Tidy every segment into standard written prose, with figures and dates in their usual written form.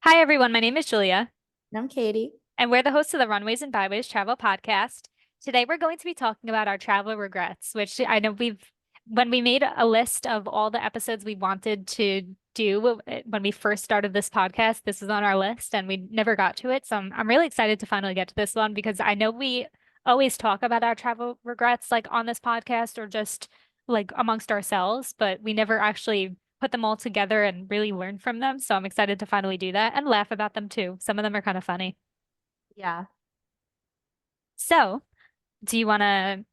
Hi, everyone. My name is Julia, And I'm Katie. and we're the hosts of the Runways and Byways travel podcast. Today, we're going to be talking about our travel regrets, which I know when we made a list of all the episodes we wanted to do when we first started this podcast, this was on our list and we never got to it. So I'm really excited to finally get to this one because I know we always talk about our travel regrets like on this podcast or just like amongst ourselves, but we never actually put them all together and really learn from them. So I'm excited to finally do that and laugh about them too. Some of them are kind of funny. Yeah. So, do you want to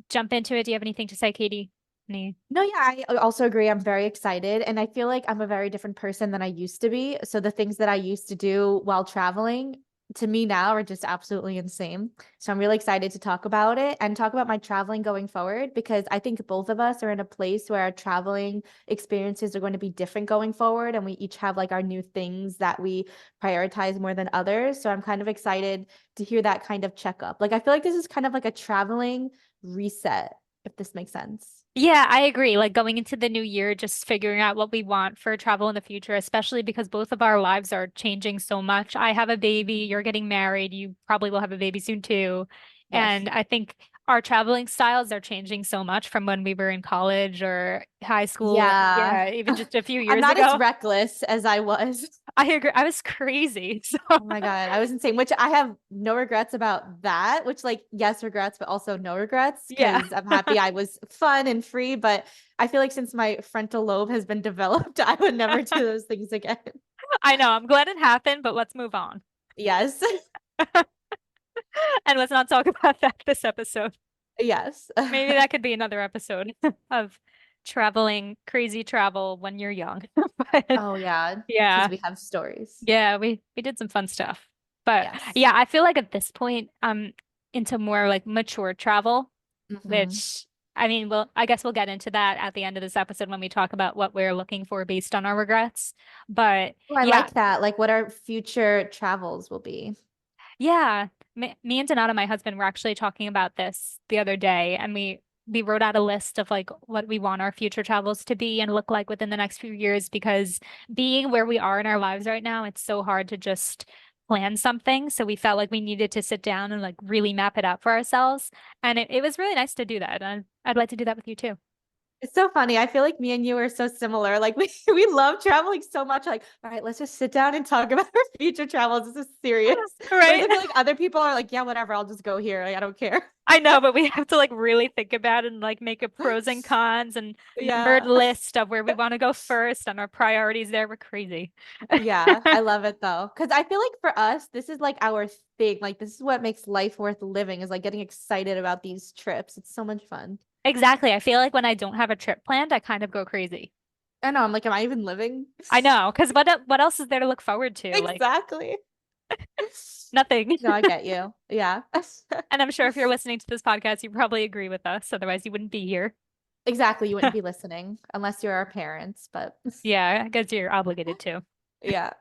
jump into it? Do you have anything to say, Katie? Any? No, yeah, I also agree. I'm very excited. And I feel like I'm a very different person than I used to be. So the things that I used to do while traveling to me now are just absolutely insane. So I'm really excited to talk about it and talk about my traveling going forward because I think both of us are in a place where our traveling experiences are going to be different going forward. And we each have like our new things that we prioritize more than others. So I'm kind of excited to hear that kind of checkup. Like, I feel like this is kind of like a traveling reset, if this makes sense. Yeah, I agree. Like going into the new year, just figuring out what we want for travel in the future, especially because both of our lives are changing so much. I have a baby, you're getting married, you probably will have a baby soon too. Yes. And I think our traveling styles are changing so much from when we were in college or high school. And Yeah. yeah, even just a few I'm years not as ago. reckless as I was. I agree. I was crazy. So Oh my God. I was insane, which I have no regrets about that, which, like, yes, regrets, but also no regrets yeah, because I'm happy I was fun and free. But I feel like since my frontal lobe has been developed, I would never do those things again. I know. I'm glad it happened, but let's move on. Yes. And let's not talk about that this episode. Yes. Maybe that could be another episode of traveling, crazy travel when you're young. But Oh, yeah. Because yeah, we have stories. yeah, we did some fun stuff. But Yes. yeah, I feel like at this point I'm into more like mature travel, Hmm. which I mean, I guess we'll get into that at the end of this episode when we talk about what we're looking for based on our regrets. But Oh, I yeah, like that. Like, what our future travels will be. yeah, me and Donata, my husband, were actually talking about this the other day, and we wrote out a list of like what we want our future travels to be and look like within the next few years because being where we are in our lives right now, it's so hard to just plan something. So we felt like we needed to sit down and like really map it out for ourselves. And it was really nice to do that. And I'd like to do that with you too. It's so funny. I feel like me and you are so similar. Like we love traveling so much. Like, all right, let's just sit down and talk about our future travels. This is serious. Whereas Right? I feel like other people are like, yeah, whatever, I'll just go here. Like, I don't care. I know, but we have to like really think about it and like make a pros and cons and numbered Yeah. list of where we want to go first and our priorities there. We're crazy. Yeah, I love it though. Because I feel like for us, this is like our thing. Like, this is what makes life worth living is like getting excited about these trips. It's so much fun. Exactly. I feel like when I don't have a trip planned, I kind of go crazy. I know. I'm like, am I even living? I know, because what else is there to look forward to? Like Exactly. nothing. No, I get you. Yeah. And I'm sure if you're listening to this podcast, you probably agree with us. Otherwise, you wouldn't be here. Exactly. You wouldn't be listening unless you're our parents, but Yeah, I guess you're obligated to. yeah.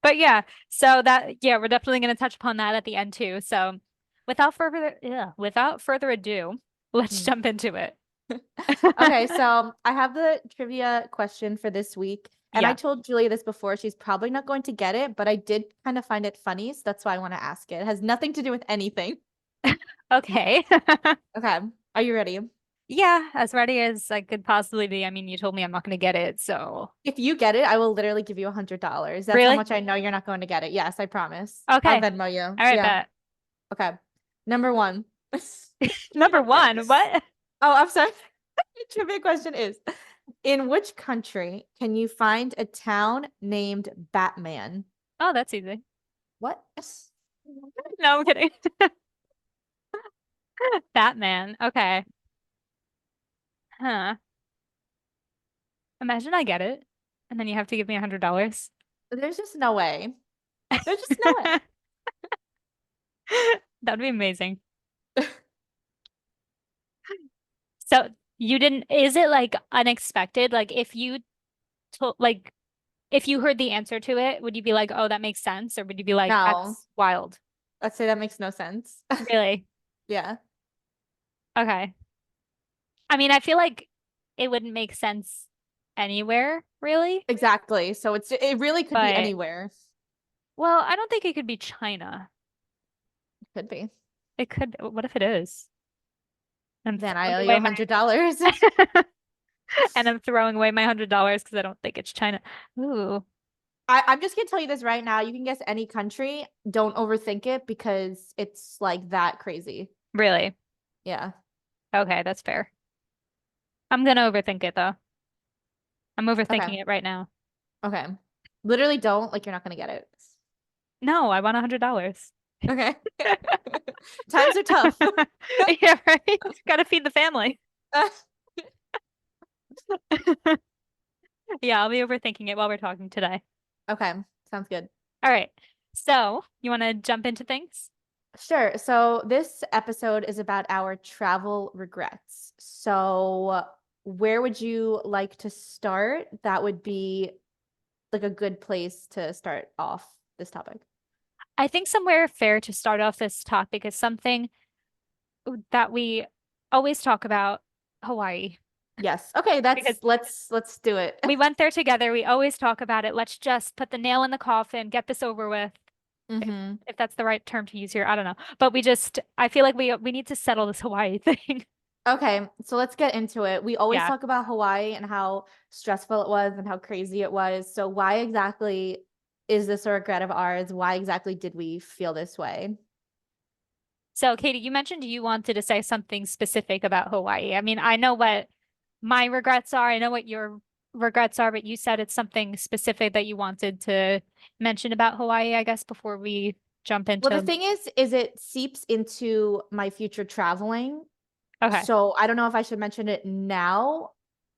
But yeah, so yeah, we're definitely going to touch upon that at the end too. So without further ado, let's Mhm. jump into it. Okay, so I have the trivia question for this week. And I Yeah. told Julia this before. She's probably not going to get it, but I did kind of find it funny. So that's why I want to ask it. It has nothing to do with anything. Okay. Okay. Are you ready? Yeah, as ready as I could possibly be. I mean, you told me I'm not going to get it, so If you get it, I will literally give you $100. That's how really? much I know you're not going to get it. Yes, I promise. I'll Okay. Venmo you. All right, Yeah. bet. Okay. Number one. Number one, what? Oh, I'm sorry. Trivia question is, in which country can you find a town named Batman? Oh, that's easy. What? No, I'm kidding. Batman. Okay. Huh. Imagine I get it, and then you have to give me $100. There's just no way. There's just no way. That'd be amazing. So you didn't, is it like unexpected? Like if you told, like if you heard the answer to it, would you be like, oh, that makes sense? Or would you be like, No. that's wild? Let's say that makes no sense. Really? Yeah. Okay. I mean, I feel like it wouldn't make sense. anywhere, really. Exactly. So it really could be But anywhere. well, I don't think it could be China. Could be. It could. What if it is? I'm Then I throwing owe you away $100. my and I'm throwing away my $100 because I don't think it's China. Ooh, I'm just gonna tell you this right now. You can guess any country. Don't overthink it because it's like that crazy. really? Yeah. Okay, that's fair. I'm gonna overthink it though. I'm Okay. overthinking it right now. Okay. Literally don't, like you're not gonna get it. No, I want $100. Okay. Times are tough. Yeah, right. Gotta feed the family. Yeah, I'll be overthinking it while we're talking today. Okay. Sounds good. All right. So, you want to jump into things? Sure. So this episode is about our travel regrets. So where would you like to start? That would be like a good place to start off this topic. I think somewhere fair to start off this topic is something that we always talk about, Hawaii, Yes. Okay, because let's do it. we went there together. We always talk about it. Let's just put the nail in the coffin, get this over with. If, hmm if that's the right term to use here, I don't know. But I feel like we need to settle this Hawaii thing. Okay, so let's get into it. We always Yeah. talk about Hawaii and how stressful it was and how crazy it was. So why exactly is this a regret of ours? Why exactly did we feel this way? So, Katie, you mentioned you wanted to say something specific about Hawaii. I mean, I know what my regrets are. I know what your regrets are, but you said it's something specific that you wanted to mention about Hawaii, I guess, before we jump Well, the into. thing is it seeps into my future traveling. Okay. So I don't know if I should mention it now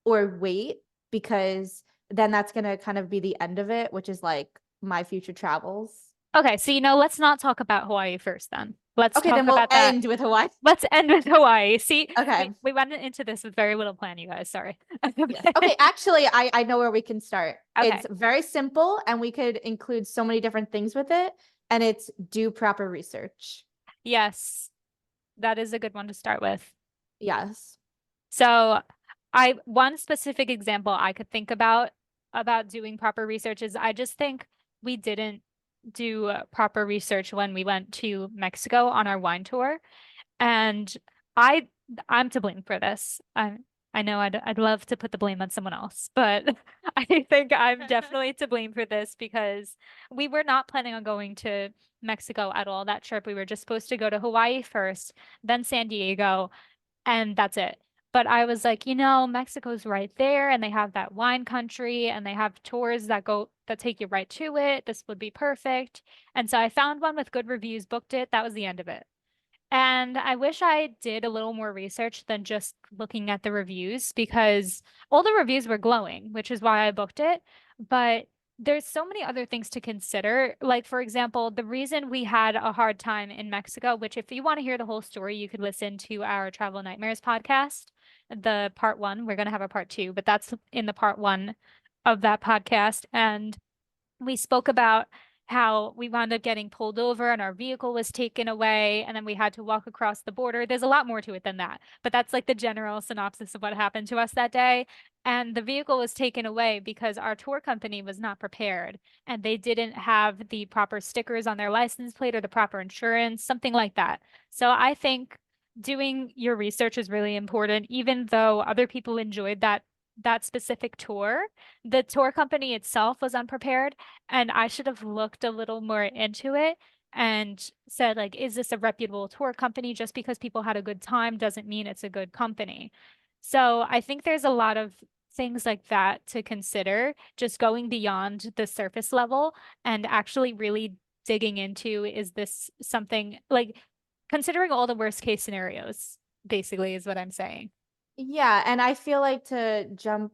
or wait because then that's gonna kind of be the end of it, which is like my future travels. Okay. So, let's not talk about Hawaii first then. Let's Okay, talk then we'll about that. end with Hawaii. Let's end with Hawaii. See, Okay. we went into this with very little plan, you guys. Sorry. Yes. Okay, actually, I know where we can start. Okay. It's very simple and we could include so many different things with it, and it's do proper research. Yes, that is a good one to start with. Yes. So, one specific example I could think about doing proper research is I just think we didn't do proper research when we went to Mexico on our wine tour. And I I'm to blame for this. I know I'd love to put the blame on someone else, but I think I'm definitely to blame for this because we were not planning on going to Mexico at all that trip. We were just supposed to go to Hawaii first, then San Diego, and that's it. But I was like, Mexico's right there and they have that wine country and they have tours that take you right to it. This would be perfect. And so I found one with good reviews, booked it. That was the end of it. And I wish I did a little more research than just looking at the reviews because all the reviews were glowing, which is why I booked it. But there's so many other things to consider. Like, for example, the reason we had a hard time in Mexico, which, if you want to hear the whole story, you could listen to our Travel Nightmares podcast, the part one. We're going to have a part two, but that's in the part one of that podcast. And we spoke about how we wound up getting pulled over and our vehicle was taken away and then we had to walk across the border. There's a lot more to it than that, but that's like the general synopsis of what happened to us that day. And the vehicle was taken away because our tour company was not prepared and they didn't have the proper stickers on their license plate or the proper insurance, something like that. So I think doing your research is really important, even though other people enjoyed that specific tour. The tour company itself was unprepared, and I should have looked a little more into it and said, like, is this a reputable tour company? Just because people had a good time doesn't mean it's a good company. So I think there's a lot of things like that to consider, just going beyond the surface level and actually really digging into, is this something like considering all the worst case scenarios, basically, is what I'm saying. Yeah, and I feel like to jump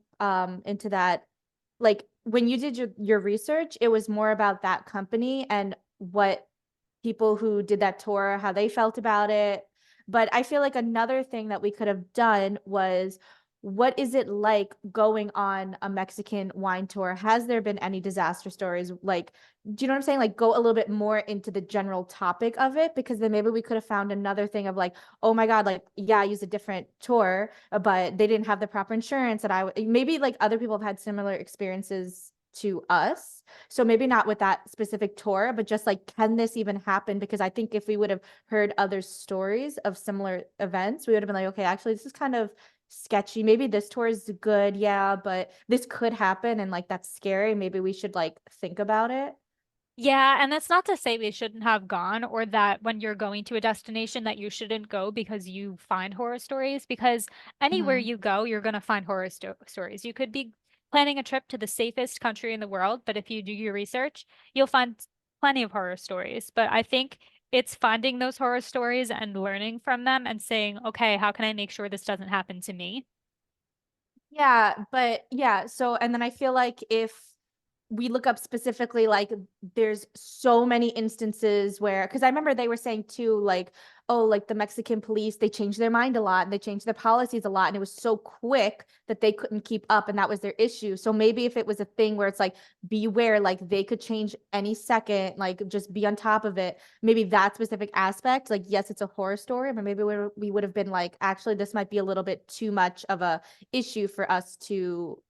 into that, like when you did your research, it was more about that company and what people who did that tour, how they felt about it. But I feel like another thing that we could have done was what is it like going on a Mexican wine tour? Has there been any disaster stories? Like, do you know what I'm saying? Like, go a little bit more into the general topic of it, because then maybe we could have found another thing of like, oh my God, like, yeah, I used a different tour, but they didn't have the proper insurance. And maybe like other people have had similar experiences to us. So maybe not with that specific tour, but just like, can this even happen? Because I think if we would have heard other stories of similar events, we would have been like, okay, actually, this is kind of sketchy. Maybe this tour is good, yeah, but this could happen and like that's scary. Maybe we should like think about it. Yeah, and that's not to say we shouldn't have gone or that when you're going to a destination that you shouldn't go because you find horror stories, because anywhere Mhm. you go, you're going to find stories. You could be planning a trip to the safest country in the world, but if you do your research, you'll find plenty of horror stories. But I think it's finding those horror stories and learning from them and saying, okay, how can I make sure this doesn't happen to me? Yeah, but yeah, so and then I feel like if we look up specifically, like there's so many instances where, because I remember they were saying too, like, oh, like the Mexican police, they changed their mind a lot and they changed their policies a lot, and it was so quick that they couldn't keep up, and that was their issue. So maybe if it was a thing where it's like, beware, like they could change any second, like just be on top of it. Maybe that specific aspect, like yes, it's a horror story, but maybe we would have been like, actually, this might be a little bit too much of a issue for us to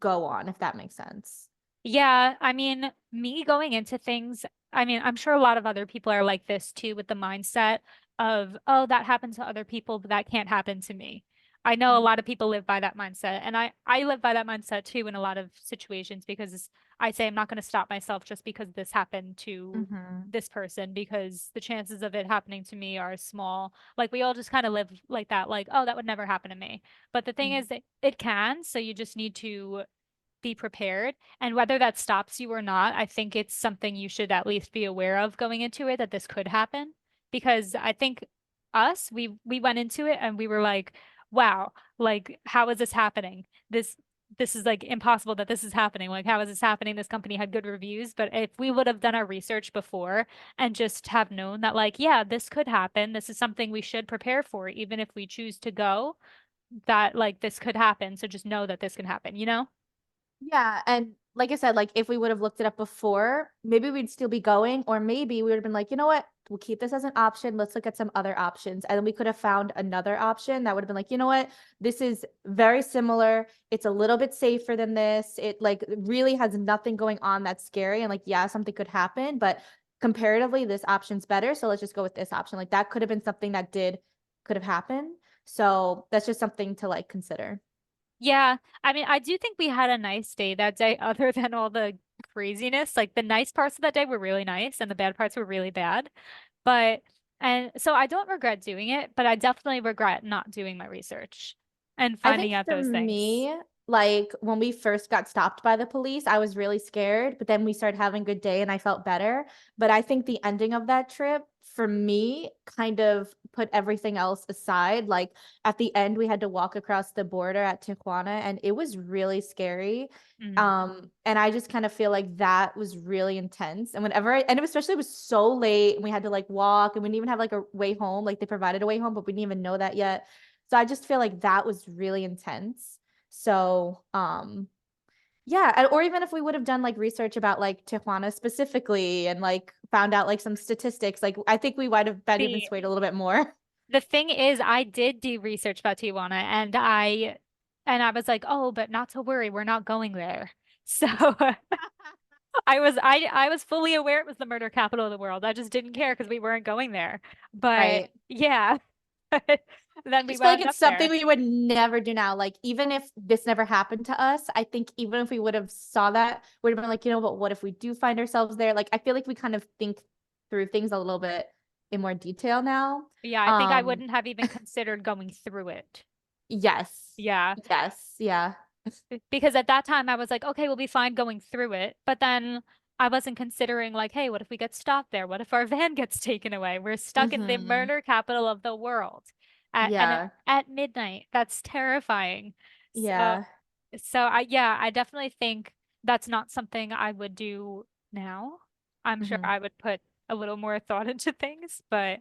go on, if that makes sense. Yeah, I mean, me going into things, I mean, I'm sure a lot of other people are like this too, with the mindset of, oh, that happened to other people, but that can't happen to me. I know a lot of people live by that mindset, and I live by that mindset too in a lot of situations because I say I'm not going to stop myself just because this happened to Mm-hmm. this person because the chances of it happening to me are small. Like we all just kind of live like that, like, oh, that would never happen to me. But the thing is that it can, so you just need to be prepared. And whether that stops you or not, I think it's something you should at least be aware of going into it that this could happen. Because I think we went into it and we were like, wow, like how is this happening? This is like impossible that this is happening. Like, how is this happening? This company had good reviews. But if we would have done our research before and just have known that, like, yeah, this could happen, this is something we should prepare for, even if we choose to go, that like this could happen. So just know that this can happen, you know? Yeah, and like I said, like if we would have looked it up before, maybe we'd still be going, or maybe we would have been like, you know what, we'll keep this as an option. Let's look at some other options. And then we could have found another option that would have been like, you know what, this is very similar. It's a little bit safer than this. It like really has nothing going on that's scary. And like, yeah, something could happen, but comparatively, this option's better. So let's just go with this option. Like that could have been something that could have happened. So that's just something to like consider. Yeah, I mean, I do think we had a nice day that day, other than all the craziness. Like the nice parts of that day were really nice, and the bad parts were really bad. But, and so I don't regret doing it, but I definitely regret not doing my research and I think finding out for those things. me, like when we first got stopped by the police, I was really scared, but then we started having a good day and I felt better. But I think the ending of that trip for me kind of put everything else aside. Like at the end, we had to walk across the border at Tijuana and it was really scary. Mhm. And I just kind of feel like that was really intense. And and especially it was so late and we had to like walk and we didn't even have like a way home. Like they provided a way home, but we didn't even know that yet. So I just feel like that was really intense. So, yeah, or even if we would have done like research about like Tijuana specifically and like found out like some statistics, like I think we might have been even See, swayed a little bit more. the thing is, I did do research about Tijuana, and I was like, oh, but not to worry, we're not going there. So I was fully aware it was the murder capital of the world. I just didn't care because we weren't going there. But Right. yeah, then I we just feel like wound it's up something there. we would never do now. Like even if this never happened to us, I think even if we would have saw that, would have been like, you know, but what if we do find ourselves there? Like I feel like we kind of think through things a little bit in more detail now. Yeah, I think I Um, wouldn't have even considered going through it. yes. Yeah, Yes. Yeah. because at that time I was like, okay, we'll be fine going through it. But then I wasn't considering like, hey, what if we get stopped there? What if our van gets taken away? We're stuck in the Mm-hmm. murder capital of the world Yeah. at midnight. That's terrifying. So Yeah. yeah, I definitely think that's not something I would do now. I'm sure Hmm. I would put a little more thought into things, but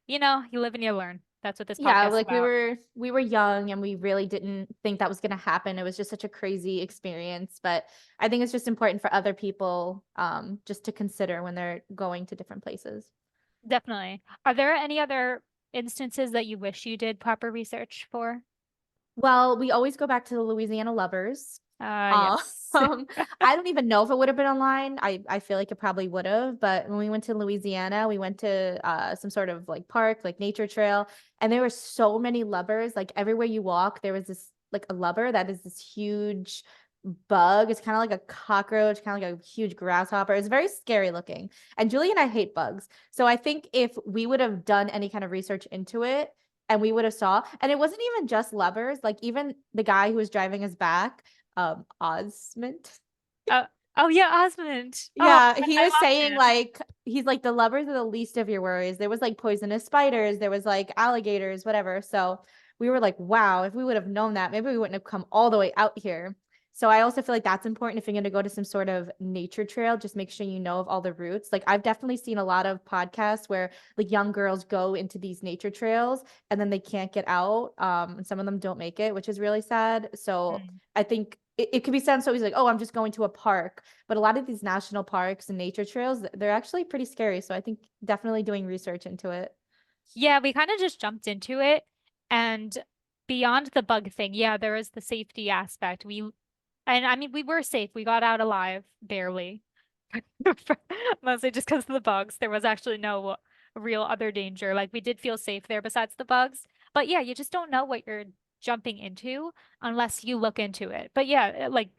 you know, you live and you learn. That's what this Yeah, podcast is like we about. were we were young and we really didn't think that was going to happen. It was just such a crazy experience, but I think it's just important for other people just to consider when they're going to different places. Definitely. Are there any other instances that you wish you did proper research for? Well, we always go back to the Louisiana Lovers. Um, Yes. I don't even know if it would have been online. I feel like it probably would have, but when we went to Louisiana, we went to some sort of like park, like nature trail, and there were so many lovers. Like everywhere you walk, there was this like a lover that is this huge bug. It's kind of like a cockroach, kind of like a huge grasshopper. It's very scary looking. And Julie and I hate bugs. So I think if we would have done any kind of research into it, and we would have saw, and it wasn't even just lovers, like even the guy who was driving us back, Osmond. Oh, oh yeah, Osmond. Oh, Yeah, he I was love saying him. like he's like the lovers are the least of your worries. There was like poisonous spiders, there was like alligators, whatever. So we were like, wow, if we would have known that, maybe we wouldn't have come all the way out here. So I also feel like that's important if you're going to go to some sort of nature trail, just make sure you know of all the routes. Like I've definitely seen a lot of podcasts where like young girls go into these nature trails and then they can't get out. And some of them don't make it, which is really sad. So Mm. I think it could be said so easy, like, oh, I'm just going to a park. But a lot of these national parks and nature trails, they're actually pretty scary. So I think definitely doing research into it. Yeah, we kind of just jumped into it. And beyond the bug thing, yeah, there is the safety aspect. And I mean, we were safe. We got out alive, barely. Mostly just because of the bugs. There was actually no real other danger. Like we did feel safe there besides the bugs. But yeah, you just don't know what you're jumping into unless you look into it. But yeah, like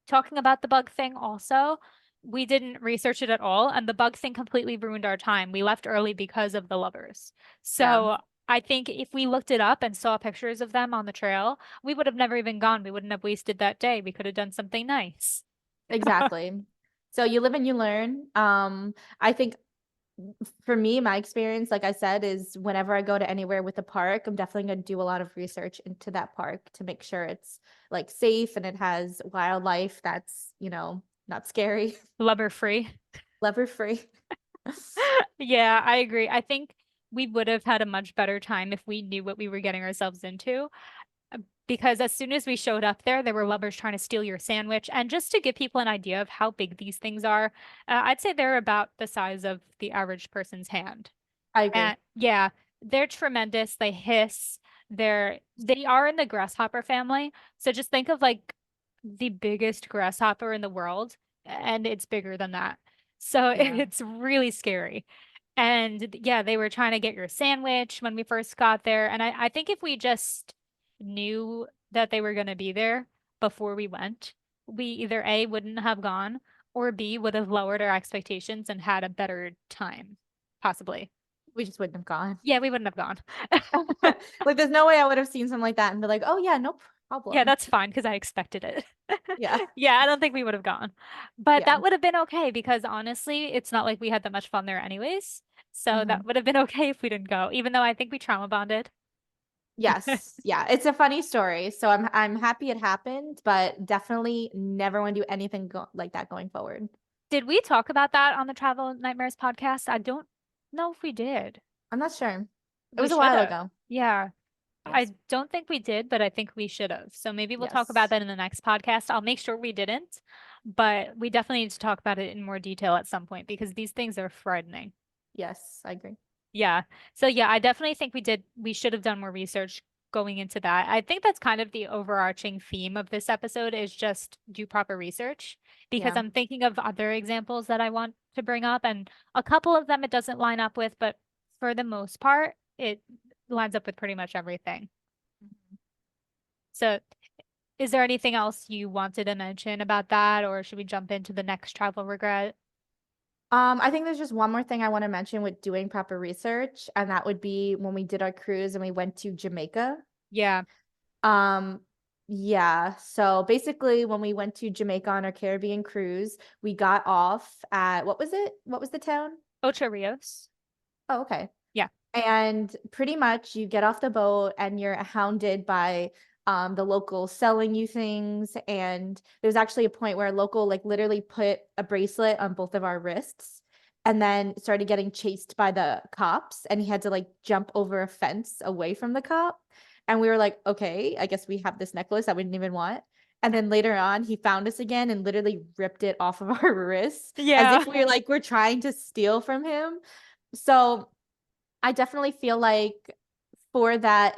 talking about the bug thing also, we didn't research it at all, and the bug thing completely ruined our time. We left early because of the lovers. Yeah, So I think if we looked it up and saw pictures of them on the trail, we would have never even gone. We wouldn't have wasted that day. We could have done something nice. exactly. So you live and you learn. I think for me, my experience, like I said, is whenever I go to anywhere with a park, I'm definitely going to do a lot of research into that park to make sure it's like safe and it has wildlife that's, not scary, Lover free. lever free. Yeah, I agree. I think we would have had a much better time if we knew what we were getting ourselves into. Because as soon as we showed up there were lovers trying to steal your sandwich. And just to give people an idea of how big these things are, I'd say they're about the size of the average person's hand. I agree. And yeah, they're tremendous. They hiss. They are in the grasshopper family. So just think of like the biggest grasshopper in the world, and it's bigger than that. So Yeah. it's really scary. And yeah, they were trying to get your sandwich when we first got there. And I think if we just knew that they were going to be there before we went, we either A, wouldn't have gone, or B, would have lowered our expectations and had a better time, possibly. We just wouldn't have gone. Yeah, we wouldn't have gone. Like, there's no way I would have seen something like that and be like, oh, yeah, no Yeah, problem. that's fine because I expected it. Yeah. Yeah, I don't think we would have gone. But Yeah. that would have been okay because honestly, it's not like we had that much fun there anyways. So that Hmm. would have been okay if we didn't go, even though I think we trauma bonded. Yes. Yeah. It's a funny story. So I'm happy it happened, but definitely never want to do anything like that going forward. Did we talk about that on the Travel Nightmares podcast? I don't know if we did. I'm not sure. It We was a should while have. ago. Yeah. Yes. I don't think we did, but I think we should have. So maybe we'll talk about Yes. that in the next podcast. I'll make sure we didn't, but we definitely need to talk about it in more detail at some point because these things are frightening. Yes, I agree. Yeah. So yeah, I definitely think we should have done more research going into that. I think that's kind of the overarching theme of this episode is just do proper research because Yeah. I'm thinking of other examples that I want to bring up and a couple of them it doesn't line up with, but for the most part, it lines up with pretty much everything. So is there anything else you wanted to mention about that, or should we jump into the next travel regret? I think there's just one more thing I want to mention with doing proper research, and that would be when we did our cruise and we went to Jamaica. Yeah. Um, yeah. So basically, when we went to Jamaica on our Caribbean cruise, we got off at what was it? What was the town? Ocho Rios. Oh, okay. Yeah. And pretty much you get off the boat and you're hounded by the locals selling you things. And there's actually a point where a local like literally put a bracelet on both of our wrists. and then started getting chased by the cops, and he had to like jump over a fence away from the cop. And we were like, okay, I guess we have this necklace that we didn't even want. And then later on, he found us again and literally ripped it off of our wrists as Yeah. if we were like we're trying to steal from him. So I definitely feel like for that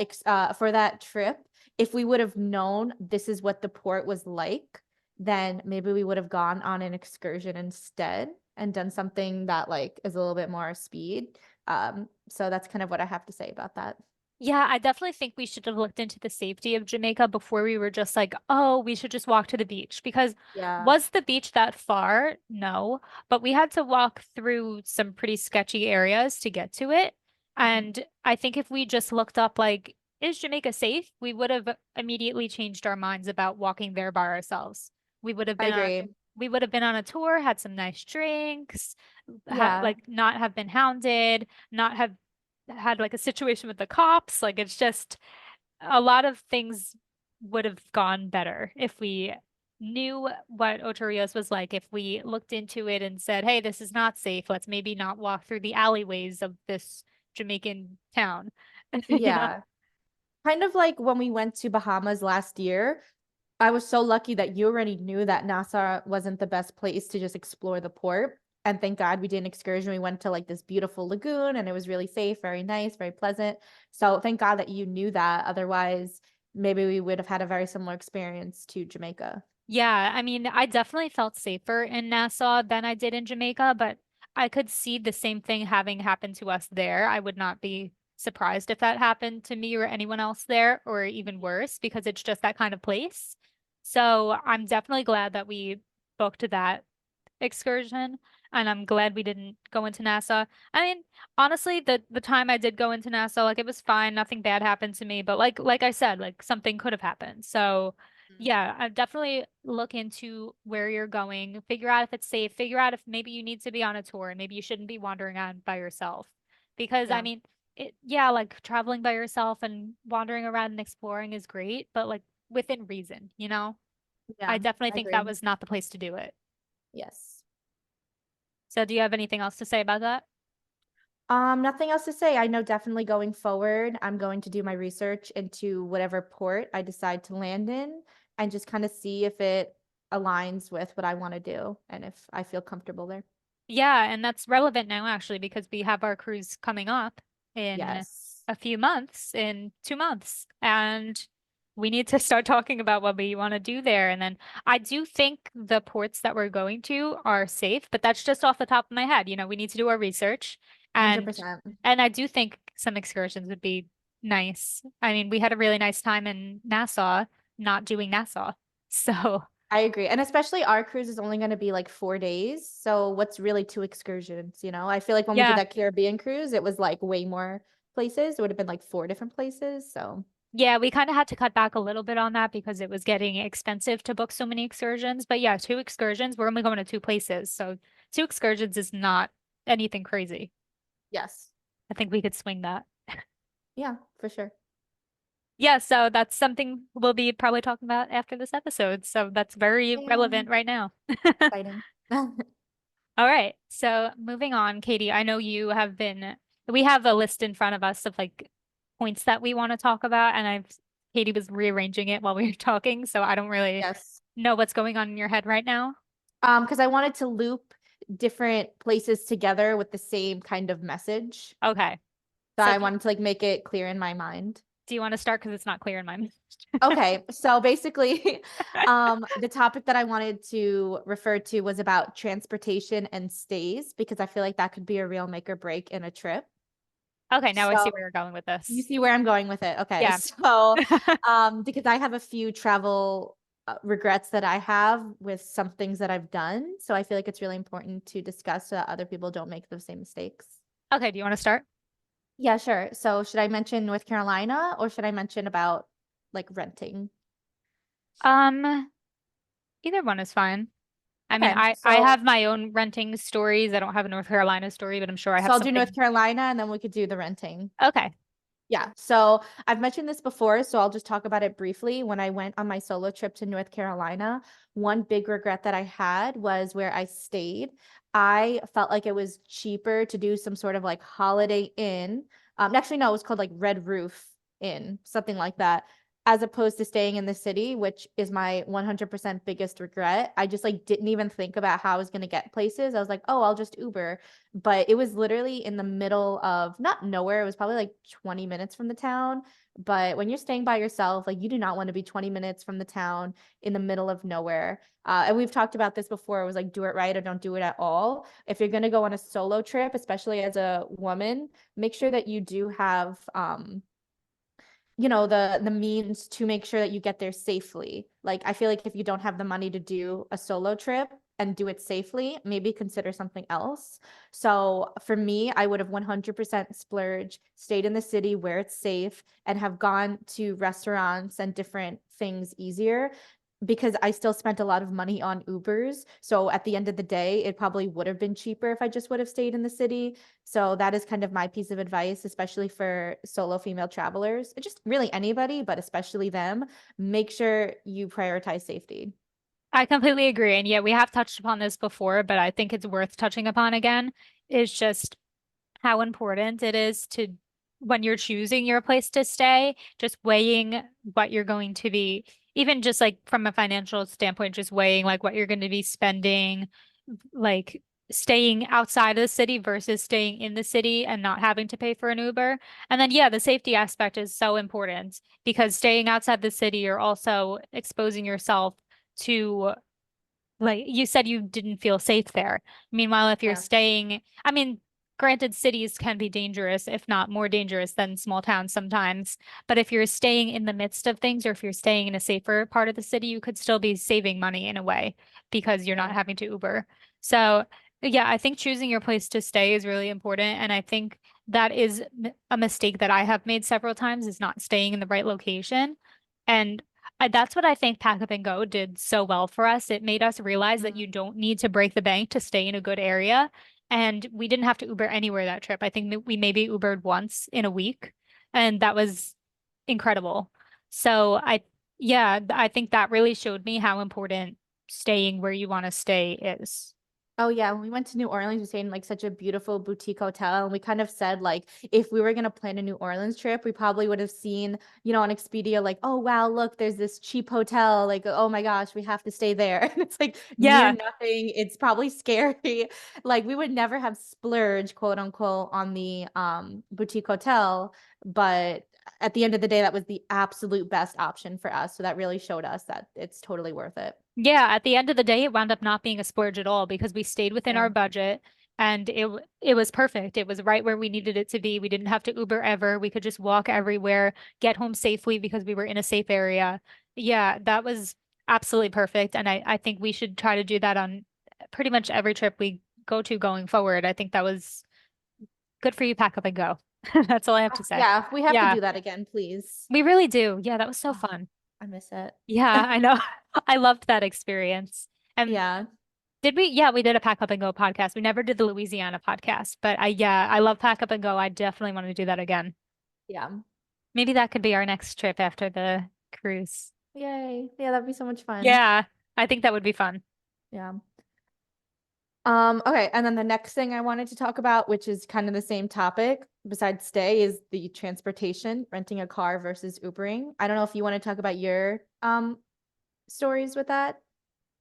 trip, if we would have known this is what the port was like, then maybe we would have gone on an excursion instead and done something that like is a little bit more speed. So that's kind of what I have to say about that. Yeah, I definitely think we should have looked into the safety of Jamaica before we were just like, oh, we should just walk to the beach. Because Yeah. was the beach that far? No, but we had to walk through some pretty sketchy areas to get to it. Mhm. And I think if we just looked up, like, is Jamaica safe? We would have immediately changed our minds about walking there by ourselves. We would have I been on, agree. we would have been on a tour, had some nice drinks, Yeah. like not have been hounded, not have had like a situation with the cops. Like it's just a lot of things would have gone better if we knew what Otorios was like, if we looked into it and said, hey, this is not safe. Let's maybe not walk through the alleyways of this Jamaican town. You know? Yeah. Kind of like when we went to Bahamas last year, I was so lucky that you already knew that Nassau wasn't the best place to just explore the port. And thank God we did an excursion. We went to like this beautiful lagoon and it was really safe, very nice, very pleasant. So thank God that you knew that. Otherwise, maybe we would have had a very similar experience to Jamaica. Yeah, I mean, I definitely felt safer in Nassau than I did in Jamaica, but I could see the same thing having happened to us there. I would not be surprised if that happened to me or anyone else there, or even worse, because it's just that kind of place. So I'm definitely glad that we booked that excursion, and I'm glad we didn't go into Nassau. I mean, honestly, the time I did go into Nassau, like it was fine, nothing bad happened to me, but like I said, like something could have happened. So Mm. yeah, I definitely look into where you're going, figure out if it's safe, figure out if maybe you need to be on a tour and maybe you shouldn't be wandering around by yourself. Because I Yeah. mean, yeah, like traveling by yourself and wandering around and exploring is great, but like within reason, you know? I Yeah. definitely I think that agree. was not the place to do it. Yes. So do you have anything else to say about that? Nothing else to say. I know definitely going forward, I'm going to do my research into whatever port I decide to land in and just kind of see if it aligns with what I want to do and if I feel comfortable there. Yeah, and that's relevant now actually because we have our cruise coming up in Yes. a few months, in 2 months, and we need to start talking about what we want to do there. And then I do think the ports that we're going to are safe, but that's just off the top of my head. You know, we need to do our research, and 100%. and I do think some excursions would be nice. I mean, we had a really nice time in Nassau, not doing Nassau. So, I agree. And especially our cruise is only going to be like 4 days. So what's really two excursions, you know? I feel like when we did yeah. that Caribbean cruise, it was like way more places. It would have been like four different places. So Yeah, we kind of had to cut back a little bit on that because it was getting expensive to book so many excursions. But yeah, 2 excursions, we're only going to 2 places. So 2 excursions is not anything crazy. yes. I think we could swing that. Yeah, for sure. Yeah, so that's something we'll be probably talking about after this episode. So that's very relevant Damn. right now. Exciting. All right. So moving on, Katie, I know we have a list in front of us of like points that we want to talk about, and Katie was rearranging it while we were talking, so I don't really Yes. know what's going on in your head right now. Because I wanted to loop different places together with the same kind of message. Okay. So So I wanted to like make it clear in my mind. do you want to start? Because it's not clear in my mind. Okay, so basically, the topic that I wanted to refer to was about transportation and stays because I feel like that could be a real make or break in a trip. Okay, now I see So where you're going with you this. see where I'm going with it. Okay, Yeah. so because I have a few travel regrets that I have with some things that I've done, so I feel like it's really important to discuss so that other people don't make the same mistakes. Okay, do you want to start? Yeah, sure. So should I mention North Carolina or should I mention about like renting? Um, Either one is fine. I mean, Okay, I so have my own renting stories. I don't have a North Carolina story, but I'm sure I so have I'll do North something. Carolina and then we could do the renting. Okay. Yeah. So I've mentioned this before, so I'll just talk about it briefly. When I went on my solo trip to North Carolina, one big regret that I had was where I stayed. I felt like it was cheaper to do some sort of like Holiday Inn. Actually, no, it was called like Red Roof Inn, something like that, as opposed to staying in the city, which is my 100% biggest regret. I just like didn't even think about how I was going to get places. I was like, oh, I'll just Uber. But it was literally in the middle of not nowhere. It was probably like 20 minutes from the town. But when you're staying by yourself, like you do not want to be 20 minutes from the town in the middle of nowhere. And we've talked about this before. It was like, do it right or don't do it at all. If you're going to go on a solo trip, especially as a woman, make sure that you do have, the means to make sure that you get there safely. Like, I feel like if you don't have the money to do a solo trip and do it safely, maybe consider something else. So for me, I would have 100% splurged, stayed in the city where it's safe, and have gone to restaurants and different things easier because I still spent a lot of money on Ubers. So at the end of the day, it probably would have been cheaper if I just would have stayed in the city. So that is kind of my piece of advice, especially for solo female travelers, just really anybody, but especially them. Make sure you prioritize safety. I completely agree. And yeah, we have touched upon this before, but I think it's worth touching upon again. Is just how important it is to, when you're choosing your place to stay, just weighing what you're going to be, even just like from a financial standpoint, just weighing like what you're going to be spending, like staying outside of the city versus staying in the city and not having to pay for an Uber. And then, yeah, the safety aspect is so important because staying outside the city, you're also exposing yourself to, like you said, you didn't feel safe there. Meanwhile, if you're Yeah. staying, I mean, granted, cities can be dangerous, if not more dangerous than small towns sometimes. But if you're staying in the midst of things, or if you're staying in a safer part of the city, you could still be saving money in a way because you're not Yeah. having to Uber. So, yeah, I think choosing your place to stay is really important. And I think that is a mistake that I have made several times is not staying in the right location. And that's what I think Pack Up and Go did so well for us. It made us realize that you Mhm. don't need to break the bank to stay in a good area. And we didn't have to Uber anywhere that trip. I think we maybe Ubered once in a week, and that was incredible. So yeah, I think that really showed me how important staying where you want to stay is. Oh yeah, when we went to New Orleans, we stayed in like such a beautiful boutique hotel, and we kind of said like if we were gonna plan a New Orleans trip, we probably would have seen, on Expedia like, oh wow, look, there's this cheap hotel, like oh my gosh, we have to stay there. And it's like near Yeah. nothing. It's probably scary. Like we would never have splurged, quote unquote, on the boutique hotel, but at the end of the day, that was the absolute best option for us. So that really showed us that it's totally worth it. Yeah, at the end of the day, it wound up not being a splurge at all because we stayed within Yeah. our budget and it was perfect. It was right where we needed it to be. We didn't have to Uber ever. We could just walk everywhere, get home safely because we were in a safe area. Yeah, that was absolutely perfect. And I think we should try to do that on pretty much every trip we go to going forward. I think that was good for you, pack up and go. That's all I have to say. Yeah, we have to Yeah, do that again, please. we really do. Yeah, that was so Oh, fun. I miss it. Yeah, I know. I loved that experience. And Yeah. did we? Yeah, we did a Pack Up and Go podcast. We never did the Louisiana podcast, but yeah, I love Pack Up and Go. I definitely want to do that again. Yeah. Maybe that could be our next trip after the cruise. Yay. Yeah, that'd be so much fun. Yeah, I think that would be fun. Yeah. Okay, and then the next thing I wanted to talk about, which is kind of the same topic besides stay, is the transportation, renting a car versus Ubering. I don't know if you want to talk about your stories with that.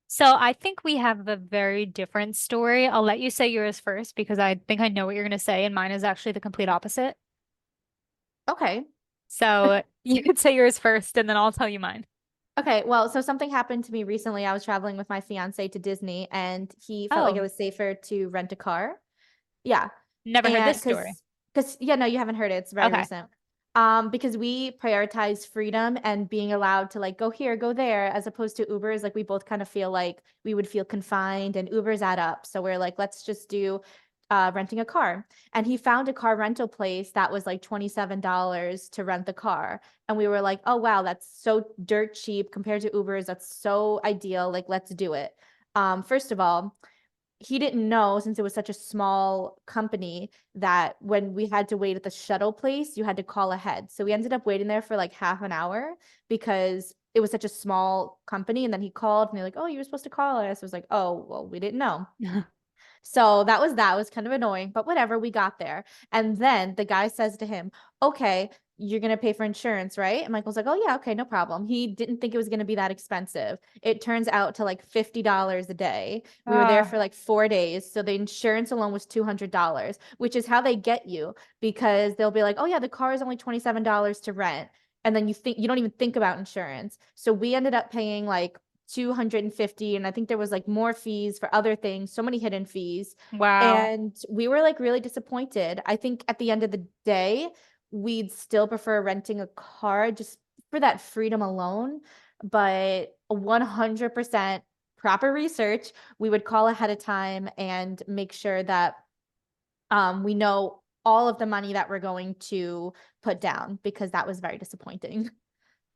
So I think we have a very different story. I'll let you say yours first because I think I know what you're going to say, and mine is actually the complete opposite. Okay. So you could say yours first, and then I'll tell you mine. Okay, well, so something happened to me recently. I was traveling with my fiance to Disney, and he felt like it Oh, was safer to rent a car. Yeah. never heard And this story. because yeah, no, you haven't heard it. It's very Okay. recent. Because we prioritize freedom and being allowed to like go here, go there, as opposed to Ubers. Like we both kind of feel like we would feel confined and Ubers add up. So we're like, let's just do renting a car. And he found a car rental place that was like $27 to rent the car. And we were like, oh wow, that's so dirt cheap compared to Ubers. That's so ideal. Like, let's do it. First of all, he didn't know since it was such a small company that when we had to wait at the shuttle place, you had to call ahead. So we ended up waiting there for like half an hour because it was such a small company. And then he called and they're like, oh, you were supposed to call us. I was like, oh, well, we didn't know. So that was kind of annoying, but whatever, we got there. And then the guy says to him, okay, you're gonna pay for insurance, right? And Michael's like, oh yeah, okay, no problem. He didn't think it was gonna be that expensive. It turns out to like $50 a day. We were there Uh, for like 4 days. So the insurance alone was $200, which is how they get you because they'll be like, oh yeah, the car is only $27 to rent. And then you don't even think about insurance. So we ended up paying like 250, and I think there was like more fees for other things, so many hidden fees. wow. And we were like really disappointed. I think at the end of the day, we'd still prefer renting a car just for that freedom alone, but 100% proper research. We would call ahead of time and make sure that we know all of the money that we're going to put down because that was very disappointing.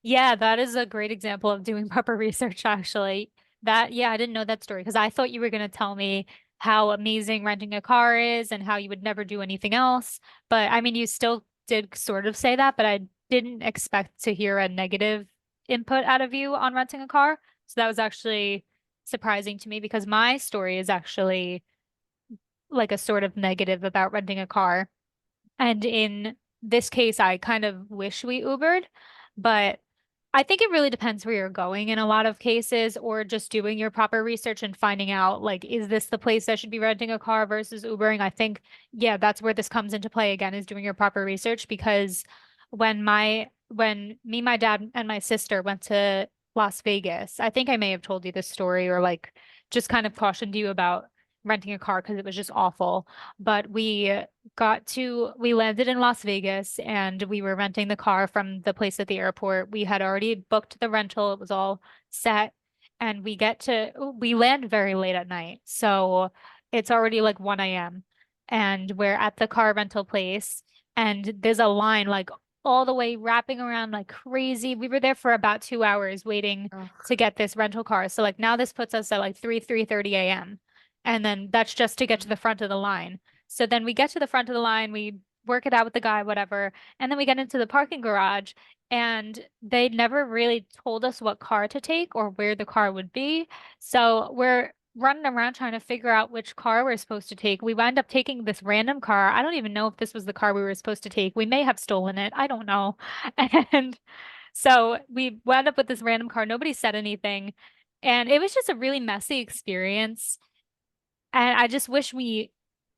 Yeah, that is a great example of doing proper research, actually. Yeah, I didn't know that story because I thought you were going to tell me how amazing renting a car is and how you would never do anything else. But I mean, you still did sort of say that, but I didn't expect to hear a negative input out of you on renting a car. So that was actually surprising to me because my story is actually like a sort of negative about renting a car. And in this case, I kind of wish we Ubered, but I think it really depends where you're going in a lot of cases, or just doing your proper research and finding out, like, is this the place I should be renting a car versus Ubering? I think, yeah, that's where this comes into play again, is doing your proper research because when me, my dad, and my sister went to Las Vegas, I think I may have told you this story or like just kind of cautioned you about renting a car because it was just awful. But we landed in Las Vegas and we were renting the car from the place at the airport. We had already booked the rental, it was all set. And we land very late at night. So it's already like 1 a.m. And we're at the car rental place and there's a line like all the way wrapping around like crazy. We were there for about 2 hours waiting Ugh. to get this rental car. So like now this puts us at like 3:30 a.m. And then that's just to get to the front of the line. So then we get to the front of the line, we work it out with the guy, whatever. And then we get into the parking garage, and they never really told us what car to take or where the car would be. So we're running around trying to figure out which car we're supposed to take. We wind up taking this random car. I don't even know if this was the car we were supposed to take. We may have stolen it. I don't know. And so we wound up with this random car. Nobody said anything. And it was just a really messy experience. And I just wish we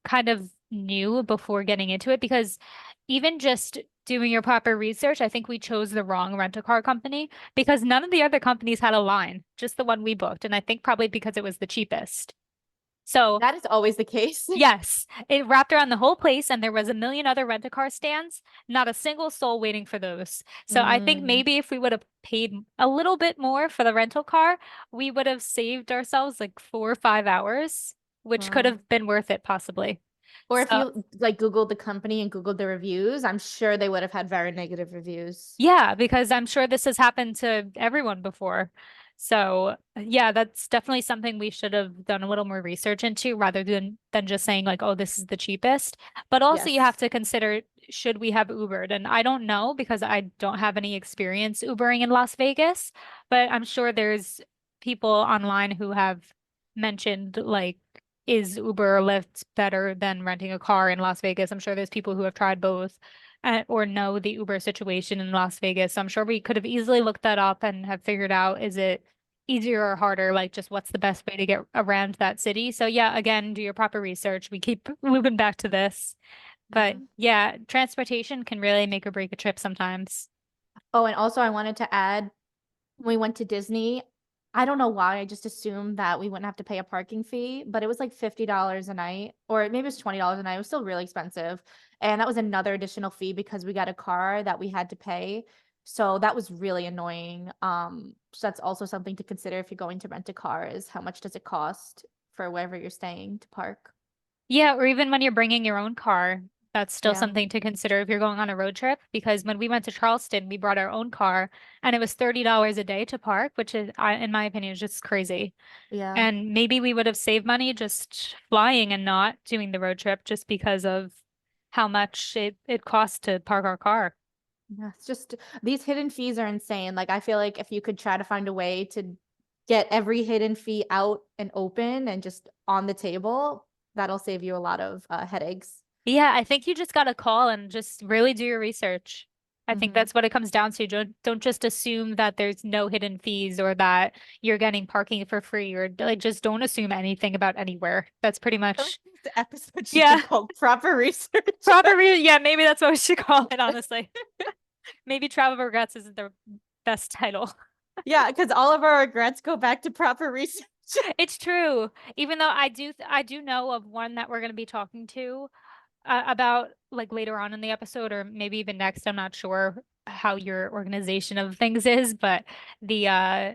kind of knew before getting into it because even just doing your proper research, I think we chose the wrong rent-a-car company because none of the other companies had a line, just the one we booked. And I think probably because it was the cheapest. So That is always the case. yes, it wrapped around the whole place, and there was a million other rent-a-car stands, not a single soul waiting for those. So I think Mm, maybe if we would have paid a little bit more for the rental car, we would have saved ourselves like 4 or 5 hours, which could wow. have been worth it possibly. Or if So you like Googled the company and Googled the reviews, I'm sure they would have had very negative reviews. yeah, because I'm sure this has happened to everyone before. So, yeah, that's definitely something we should have done a little more research into rather than just saying like, oh, this is the cheapest. But also you have Yes. to consider, should we have Ubered? And I don't know because I don't have any experience Ubering in Las Vegas, but I'm sure there's people online who have mentioned like, is Uber or Lyft better than renting a car in Las Vegas? I'm sure there's people who have tried both or know the Uber situation in Las Vegas. So I'm sure we could have easily looked that up and have figured out, is it easier or harder? Like, just what's the best way to get around that city? So yeah, again, do your proper research. We keep looping back to this. But Yeah. yeah, transportation can really make or break a trip sometimes. Oh, and also I wanted to add, when we went to Disney, I don't know why, I just assumed that we wouldn't have to pay a parking fee, but it was like $50 a night, or maybe it was $20 a night. It was still really expensive. And that was another additional fee because we got a car that we had to pay. So that was really annoying. So that's also something to consider if you're going to rent a car, is how much does it cost for wherever you're staying to park. Yeah, or even when you're bringing your own car, that's still Yeah. something to consider if you're going on a road trip. Because when we went to Charleston, we brought our own car and it was $30 a day to park, which is, in my opinion, is just crazy. Yeah. And maybe we would have saved money just flying and not doing the road trip just because of how much it costs to park our car. Yeah, it's just these hidden fees are insane. Like I feel like if you could try to find a way to get every hidden fee out and open and just on the table, That'll save you a lot of headaches. Yeah, I think you just got to call and just really do your research. I think Hmm. that's what it comes down to. Don't just assume that there's no hidden fees or that you're getting parking for free or like just don't assume anything about anywhere. That's pretty I feel like much the episode should be yeah. called Proper Research. Yeah, maybe that's what we should call it, honestly. Maybe Travel Regrets isn't the best title. Yeah, because all of our regrets go back to proper research. It's true. Even though I do know of one that we're going to be talking to about like later on in the episode or maybe even next. I'm not sure how your organization of things is, but the uh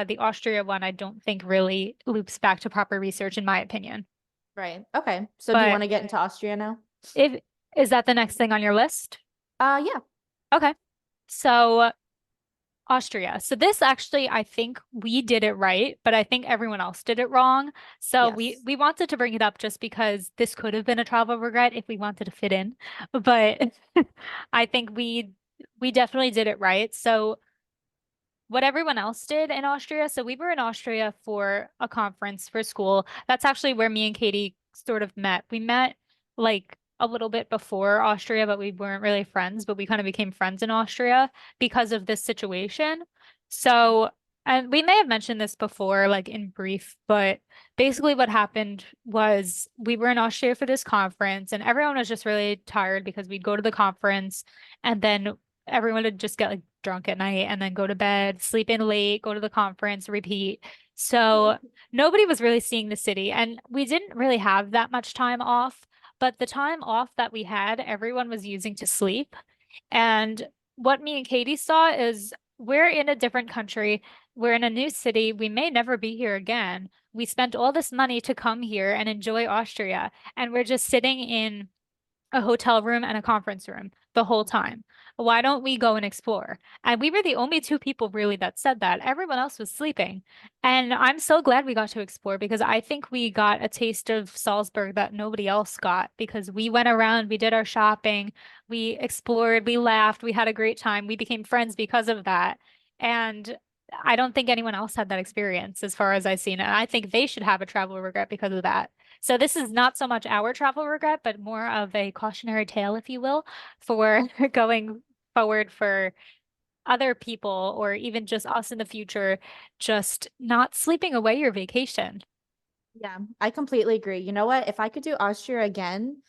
the Austria one I don't think really loops back to proper research in my opinion. Right. Okay. So do you But want to get into Austria now? if is that the next thing on your list? Yeah. Okay. So Austria. So this actually, I think we did it right, but I think everyone else did it wrong. So Yes. we wanted to bring it up just because this could have been a travel regret if we wanted to fit in. But I think we definitely did it right. So what everyone else did in Austria. So we were in Austria for a conference for school. That's actually where me and Katie sort of met. We met like a little bit before Austria, but we weren't really friends, but we kind of became friends in Austria because of this situation. So, and we may have mentioned this before, like in brief, but basically what happened was we were in Austria for this conference and everyone was just really tired because we'd go to the conference and then everyone would just get like drunk at night and then go to bed, sleep in late, go to the conference, repeat. So nobody was really seeing the city. And we didn't really have that much time off, but the time off that we had, everyone was using to sleep. And what me and Katie saw is we're in a different country. We're in a new city. We may never be here again. We spent all this money to come here and enjoy Austria, and we're just sitting in a hotel room and a conference room the whole time. Why don't we go and explore? And we were the only two people really that said that. Everyone else was sleeping. And I'm so glad we got to explore because I think we got a taste of Salzburg that nobody else got because we went around, we did our shopping, we explored, we laughed, we had a great time. We became friends because of that. And I don't think anyone else had that experience as far as I've seen it. And I think they should have a travel regret because of that. So this is not so much our travel regret, but more of a cautionary tale, if you will, for going forward for other people or even just us in the future, just not sleeping away your vacation. Yeah, I completely agree. You know what? If I could do Austria again,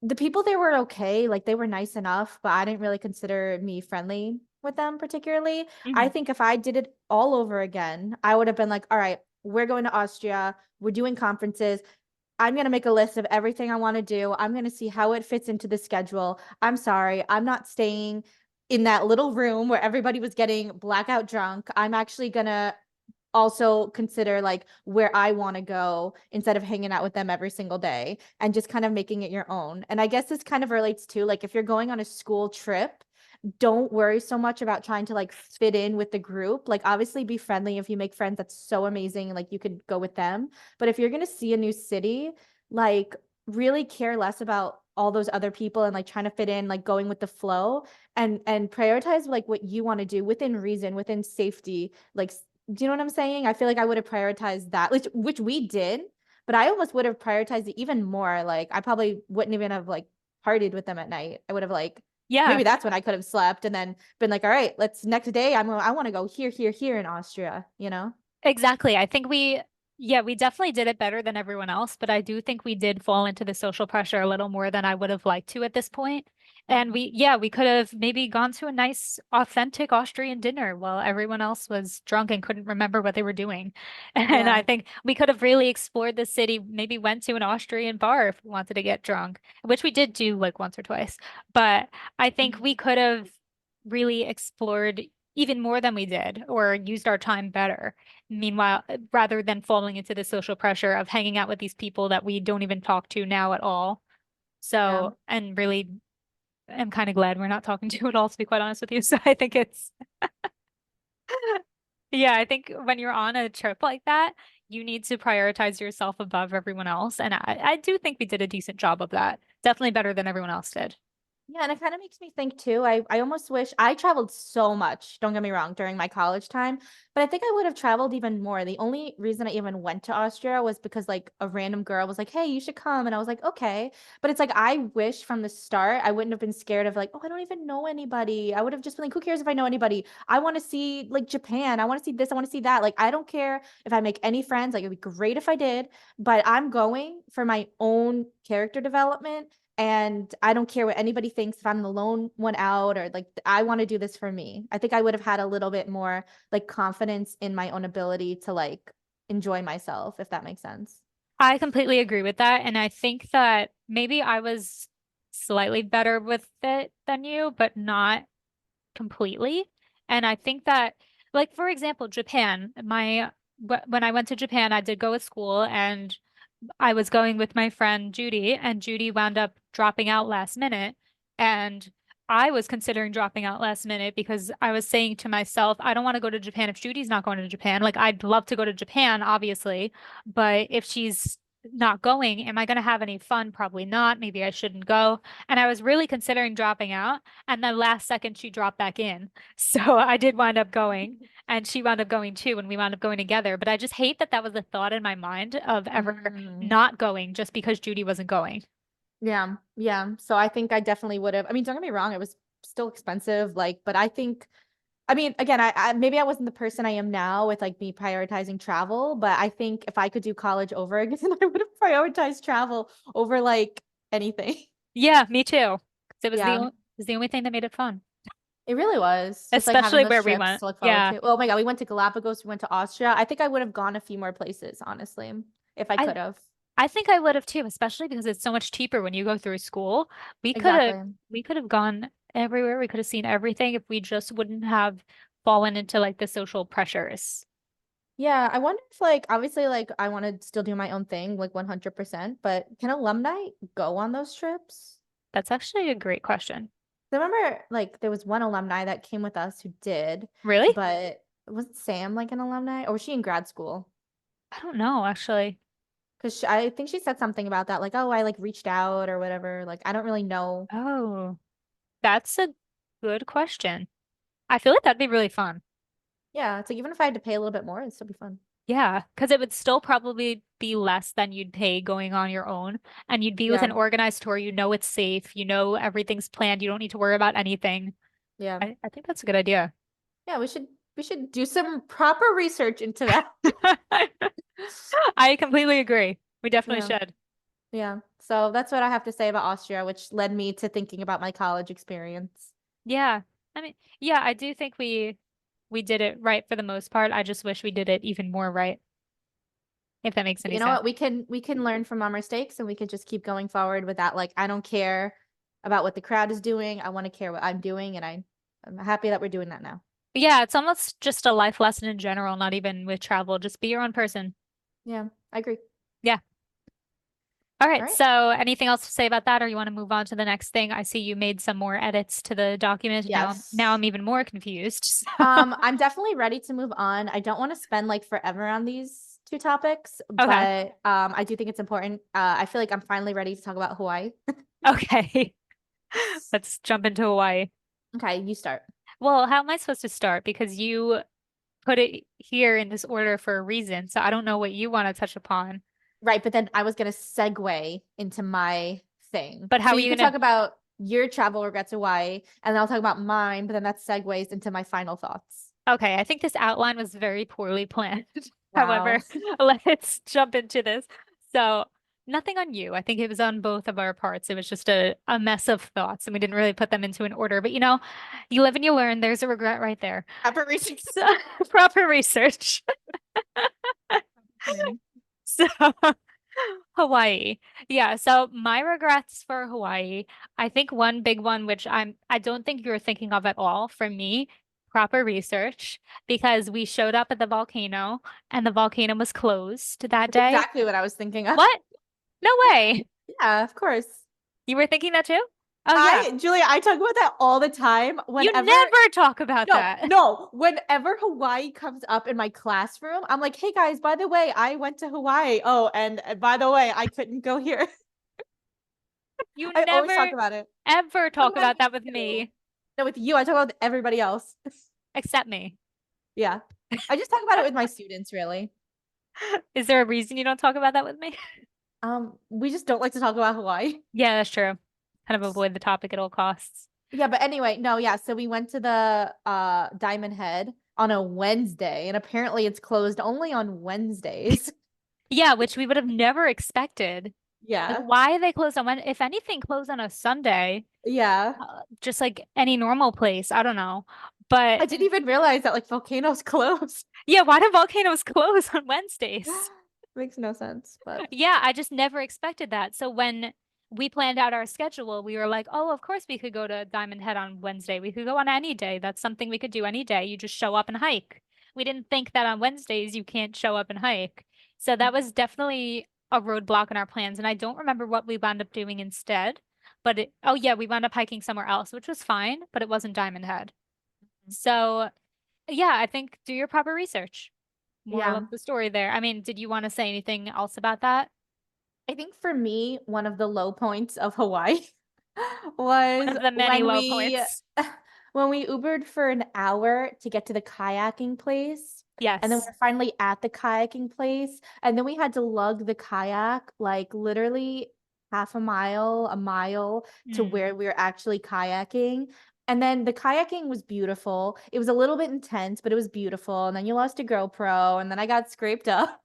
the people there were okay, like they were nice enough, but I didn't really consider me friendly with them particularly. I Mhm. think if I did it all over again, I would have been like, all right, we're going to Austria, we're doing conferences. I'm going to make a list of everything I want to do. I'm going to see how it fits into the schedule. I'm sorry, I'm not staying in that little room where everybody was getting blackout drunk. I'm actually going to also consider like where I want to go instead of hanging out with them every single day and just kind of making it your own. And I guess this kind of relates to like if you're going on a school trip, don't worry so much about trying to like fit in with the group. Like obviously be friendly. If you make friends, that's so amazing. Like you could go with them. But if you're going to see a new city, like really care less about all those other people and like trying to fit in, like going with the flow and prioritize like what you want to do within reason, within safety. Like do you know what I'm saying? I feel like I would have prioritized that, which we did, but I almost would have prioritized it even more. Like I probably wouldn't even have like partied with them at night. I would have like Yeah. maybe that's when I could have slept and then been like, all right, let's next day I want to go here, here, here in Austria, you know? Exactly. I think yeah, we definitely did it better than everyone else, but I do think we did fall into the social pressure a little more than I would have liked to at this point. And Mhm. yeah, we could have maybe gone to a nice, authentic Austrian dinner while everyone else was drunk and couldn't remember what they were doing. And I Yeah. think we could have really explored the city, maybe went to an Austrian bar if we wanted to get drunk, which we did do like once or twice. But I think Mhm. we could have really explored even more than we did or used our time better. Meanwhile, rather than falling into the social pressure of hanging out with these people that we don't even talk to now at all. Yeah. So, and really, I'm kind of glad we're not talking to at all, to be quite honest with you. So I think yeah, I think when you're on a trip like that, you need to prioritize yourself above everyone else. And I do think we did a decent job of that. Definitely better than everyone else did. Yeah, and it kind of makes me think too. I almost wish I traveled so much, don't get me wrong, during my college time, but I think I would have traveled even more. The only reason I even went to Austria was because like a random girl was like, "Hey, you should come." And I was like, "Okay." But it's like I wish from the start I wouldn't have been scared of like, "Oh, I don't even know anybody." I would have just been like, "Who cares if I know anybody? I want to see like Japan. I want to see this, I want to see that." Like I don't care if I make any friends. Like it'd be great if I did, but I'm going for my own character development and I don't care what anybody thinks if I'm the lone one out or like I want to do this for me. I think I would have had a little bit more like confidence in my own ability to like enjoy myself, if that makes sense. I completely agree with that. And I think that maybe I was slightly better with it than you, but not completely. And I think that, like, for example, Japan, when I went to Japan, I did go with school and I was going with my friend Judy, and Judy wound up dropping out last minute. And I was considering dropping out last minute because I was saying to myself, I don't want to go to Japan if Judy's not going to Japan. Like, I'd love to go to Japan, obviously, but if she's not going, am I going to have any fun? Probably not. Maybe I shouldn't go. And I was really considering dropping out. And then last second, she dropped back in. So I did wind up going and she wound up going too, and we wound up going together. But I just hate that that was a thought in my mind of ever Mm. not going just because Judy wasn't going. Yeah, yeah. So I think I definitely would have. I mean, don't get me wrong, it was still expensive, like, but I think I mean, again, I maybe I wasn't the person I am now with like me prioritizing travel, but I think if I could do college over again, I would have prioritized travel over like anything. Yeah, me too. 'Cause Yeah, it was the only thing that made it fun, it really was just like having especially those where we trips went. to look forward Yeah. to. Oh my God, we went to Galapagos, we went to Austria. I think I would have gone a few more places, honestly, if I I could have. I think I would have too, especially because it's so much cheaper when you go through school. We could have Exactly. we could have gone everywhere. We could have seen everything if we just wouldn't have fallen into like the social pressures. Yeah, I wonder if like obviously like I want to still do my own thing like 100%, but can alumni go on those trips? That's actually a great question. I remember like there was one alumni that came with us who did, Really? but wasn't Sam like an alumni or was she in grad school? I don't know, actually. Because I think she said something about that, like, oh, I like reached out or whatever. Like, I don't really know. Oh, that's a good question. I feel like that'd be really fun. Yeah, it's like even if I had to pay a little bit more, it'd still be fun. Yeah, because it would still probably be less than you'd pay going on your own. And you'd be with an Yeah, organized tour. You know it's safe. You know everything's planned. You don't need to worry about anything. yeah, I think that's a good idea. yeah. We should do some proper research into that. I completely agree. We definitely Yeah, should. yeah. So that's what I have to say about Austria, which led me to thinking about my college experience. Yeah. I mean, yeah, I do think we did it right for the most part. I just wish we did it even more right, if that makes But any you know sense. what? We can learn from our mistakes and we can just keep going forward with that. Like, I don't care about what the crowd is doing. I want to care what I'm doing, and I'm happy that we're doing that now. But yeah, it's almost just a life lesson in general, not even with travel. Just be your own person. Yeah, I agree. Yeah. All All right. right. So anything else to say about that, or you want to move on to the next thing? I see you made some more edits to the document. Now Yes. I'm even more confused. I'm definitely ready to move on. I don't want to spend like forever on these two topics, Okay. but I do think it's important. I feel like I'm finally ready to talk about Hawaii. Okay. Let's jump into Hawaii. Okay, you start. Well, how am I supposed to start? Because you put it here in this order for a reason. So I don't know what you want to touch upon. Right, but then I was gonna segue into my thing. But how So are you you could gonna? talk about your travel regrets to Hawaii, and then I'll talk about mine, but then that segues into my final thoughts. Okay, I think this outline was very poorly planned. However, Wow. let's jump into this. So, nothing on you. I think it was on both of our parts. It was just a mess of thoughts, and we didn't really put them into an order. But you live and you learn. There's a regret right there. Apparitions. So, proper research. So, Hawaii. Yeah, so my regrets for Hawaii, I think one big one, which I don't think you're thinking of at all for me, proper research, because we showed up at the volcano and the volcano was closed that That's day. exactly what I was thinking of. What? No way. Yeah, of course. You were thinking that too? Oh yeah. Julia, I talk about that all the time. You Whenever, never talk about no, that. no, whenever Hawaii comes up in my classroom, I'm like, hey guys, by the way, I went to Hawaii. Oh, and by the way, I couldn't go here. You I always talk never about it. ever Talk talk about it about with that with you. me, No, with you, I talk about with everybody else. except me. Yeah. I just talk about it with my students, really. Is there a reason you don't talk about that with me? We just don't like to talk about Hawaii. Yeah, that's true. Kind of avoid the topic at all costs. Yeah, but anyway, no, yeah. So we went to the Diamond Head on a Wednesday, and apparently it's closed only on Wednesdays. Yeah, which we would have never expected. Like, Yeah. why they closed on when, if anything, closed on a Sunday, Yeah. just like any normal place. I don't know. I But didn't even realize that like volcanoes closed. yeah, why do volcanoes close on Wednesdays? Makes no sense, but Yeah, I just never expected that. So when we planned out our schedule, we were like, oh, of course we could go to Diamond Head on Wednesday. We could go on any day. That's something we could do any day. You just show up and hike. We didn't think that on Wednesdays you can't show up and hike. So that was definitely a roadblock in our plans. And I don't remember what we wound up doing instead. But oh yeah, we wound up hiking somewhere else, which was fine, but it wasn't Diamond Head. So yeah, I think do your proper research. Moral of yeah. the story there. I mean, did you want to say anything else about that? I think for me, one of the low points of Hawaii One was of the many low points. when we Ubered for an hour to get to the kayaking place. And then Yes. we're finally at the kayaking place. And then we had to lug the kayak like literally half a mile to Mm. where we were actually kayaking. And then the kayaking was beautiful. It was a little bit intense, but it was beautiful. And then you lost a GoPro, and then I got scraped up.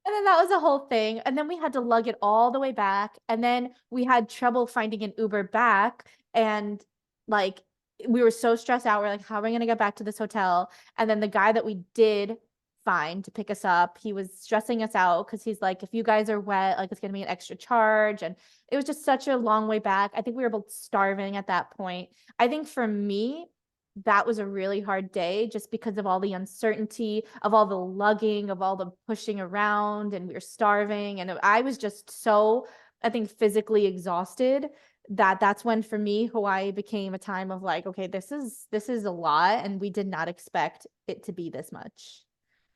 And then that was a whole thing. And then we had to lug it all the way back. And then we had trouble finding an Uber back. And like we were so stressed out. We're like, how are we gonna get back to this hotel? And then the guy that we did find to pick us up, he was stressing us out because he's like, if you guys are wet, like it's gonna be an extra charge. And it was just such a long way back. I think we were both starving at that point. I think for me, that was a really hard day just because of all the uncertainty, of all the lugging, of all the pushing around, and we were starving. And I was just so, I think, physically exhausted that that's when for me Hawaii became a time of like, okay, this is a lot, and we did not expect it to be this much.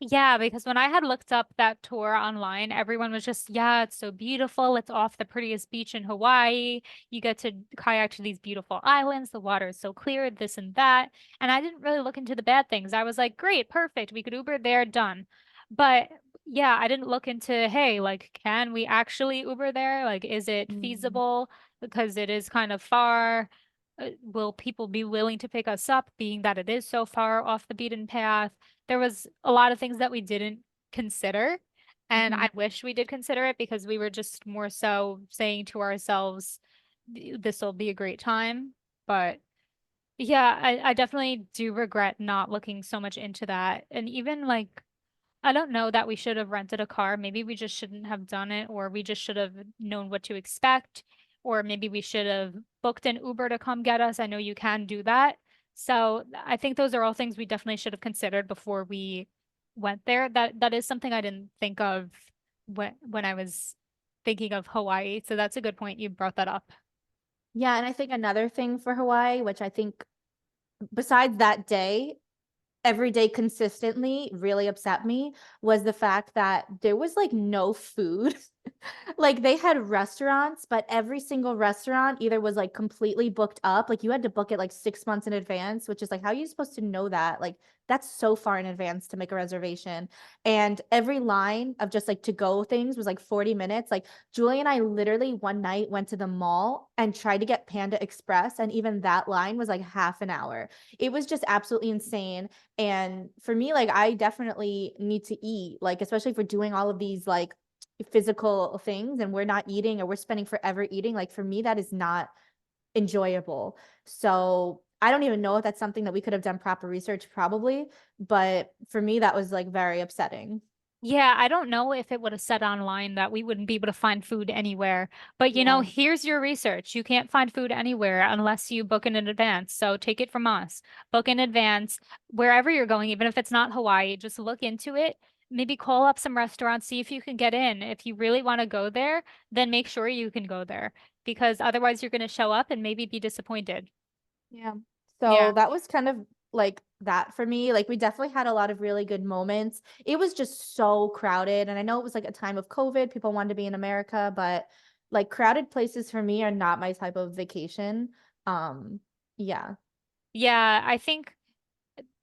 Yeah, because when I had looked up that tour online, everyone was just, yeah, it's so beautiful. It's off the prettiest beach in Hawaii. You get to kayak to these beautiful islands. The water is so clear, this and that. And I didn't really look into the bad things. I was like, great, perfect. We could Uber there, done. But yeah, I didn't look into, hey, like, can we actually Uber there? Like, is it Mm. feasible? Because it is kind of far. Will people be willing to pick us up, being that it is so far off the beaten path? There was a lot of things that we didn't consider. And Mhm. I wish we did consider it because we were just more so saying to ourselves, this will be a great time. But yeah, I definitely do regret not looking so much into that. And even like, I don't know that we should have rented a car. Maybe we just shouldn't have done it, or we just should have known what to expect, or maybe we should have booked an Uber to come get us. I know you can do that. So I think those are all things we definitely should have considered before we went there. That is something I didn't think of when I was thinking of Hawaii. So that's a good point. You brought that up. Yeah, and I think another thing for Hawaii, which I think besides that day, every day consistently really upset me, was the fact that there was like no food. Like they had restaurants, but every single restaurant either was like completely booked up. Like you had to book it like 6 months in advance, which is like, how are you supposed to know that? Like that's so far in advance to make a reservation. And every line of just like to go things was like 40 minutes. Like Julie and I literally one night went to the mall and tried to get Panda Express. And even that line was like half an hour. It was just absolutely insane. And for me, like I definitely need to eat, like especially for doing all of these like physical things, and we're not eating or we're spending forever eating. Like for me, that is not enjoyable. So I don't even know if that's something that we could have done proper research, probably, but for me, that was like very upsetting. Yeah, I don't know if it would have said online that we wouldn't be able to find food anywhere. But Yeah. here's your research. You can't find food anywhere unless you book in advance. So take it from us. Book in advance wherever you're going, even if it's not Hawaii, just look into it. Maybe call up some restaurants, see if you can get in. If you really want to go there, then make sure you can go there because otherwise you're going to show up and maybe be disappointed. Yeah. Yeah. So that was kind of like that for me. Like we definitely had a lot of really good moments. It was just so crowded. And I know it was like a time of COVID. People wanted to be in America, but like crowded places for me are not my type of vacation. Um, yeah. Yeah, I think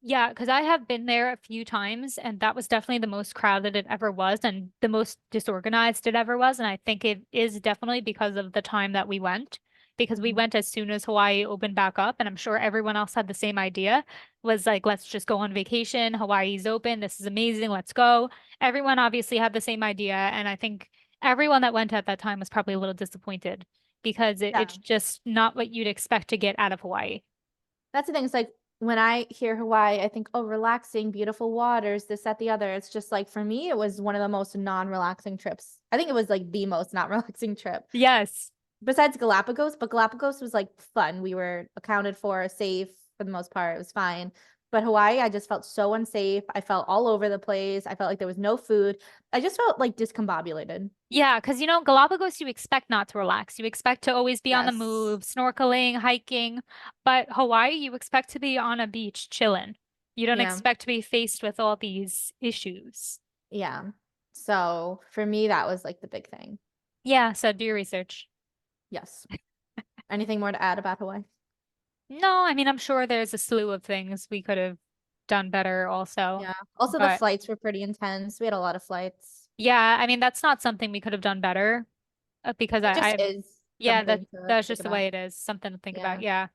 yeah, because I have been there a few times, and that was definitely the most crowded it ever was, and the most disorganized it ever was. And I think it is definitely because of the time that we went, because we Mhm. went as soon as Hawaii opened back up, and I'm sure everyone else had the same idea, was like, let's just go on vacation. Hawaii's open. This is amazing. Let's go. Everyone obviously had the same idea, and I think everyone that went at that time was probably a little disappointed because it's Yeah. just not what you'd expect to get out of Hawaii. That's the thing. It's like when I hear Hawaii, I think, oh, relaxing, beautiful waters, this, that, the other. It's just like for me, it was one of the most non-relaxing trips. I think it was like the most not relaxing trip Yes. besides Galapagos, but Galapagos was like fun. We were accounted for, safe for the most part. It was fine. But Hawaii, I just felt so unsafe. I felt all over the place. I felt like there was no food. I just felt like discombobulated. Yeah, because Galapagos, you expect not to relax. You expect to always be on the Yes. move, snorkeling, hiking. But Hawaii, you expect to be on a beach chilling. You don't Yeah. expect to be faced with all these issues. Yeah. So for me, that was like the big thing. Yeah, so do your research. Yes. Anything more to add about Hawaii? No, I mean, I'm sure there's a slew of things we could have done better also. Yeah. Also, the But flights were pretty intense. We had a lot of flights. yeah, I mean, that's not something we could have done better because It just I is yeah, something to that's think just the about. way it is. Something to think about. Yeah.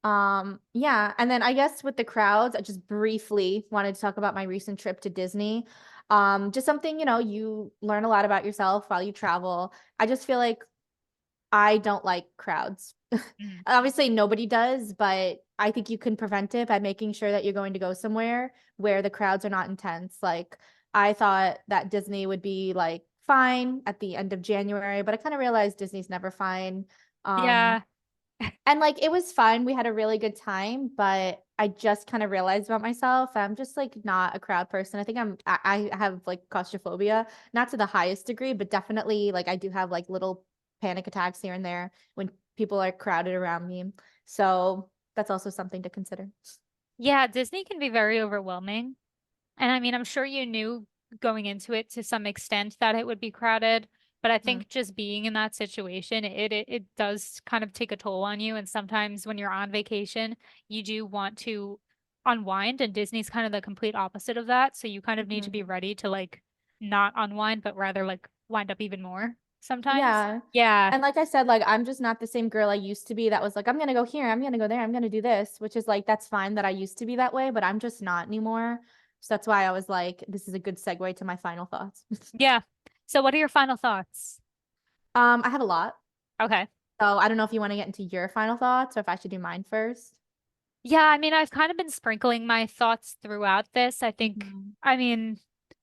Yeah. Yeah. And then I guess with the crowds, I just briefly wanted to talk about my recent trip to Disney. Just something, you learn a lot about yourself while you travel. I just feel like I don't like crowds. Mhm. Obviously, nobody does, but I think you can prevent it by making sure that you're going to go somewhere where the crowds are not intense. Like, I thought that Disney would be like fine at the end of January, but I kind of realized Disney's never fine. Um, Yeah. and like it was fun. We had a really good time, but I just kind of realized about myself. I'm just like not a crowd person. I think I have like claustrophobia, not to the highest degree, but definitely like I do have like little panic attacks here and there when people are crowded around me. So that's also something to consider. Yeah, Disney can be very overwhelming. And I mean, I'm sure you knew going into it to some extent that it would be crowded, but I Mm, think just being in that situation, it does kind of take a toll on you. And sometimes when you're on vacation, you do want to unwind, and Disney's kind of the complete opposite of that. So you kind of need to mhm. be ready to like not unwind, but rather like wind up even more sometimes. Yeah. Yeah. And like I said, like I'm just not the same girl I used to be that was like, I'm gonna go here, I'm gonna go there, I'm gonna do this, which is like that's fine that I used to be that way, but I'm just not anymore. So that's why I was like, this is a good segue to my final thoughts. Yeah. So what are your final thoughts? I have a lot. Okay. So I don't know if you want to get into your final thoughts or if I should do mine first. Yeah, I mean, I've kind of been sprinkling my thoughts throughout this. Mhm. I mean,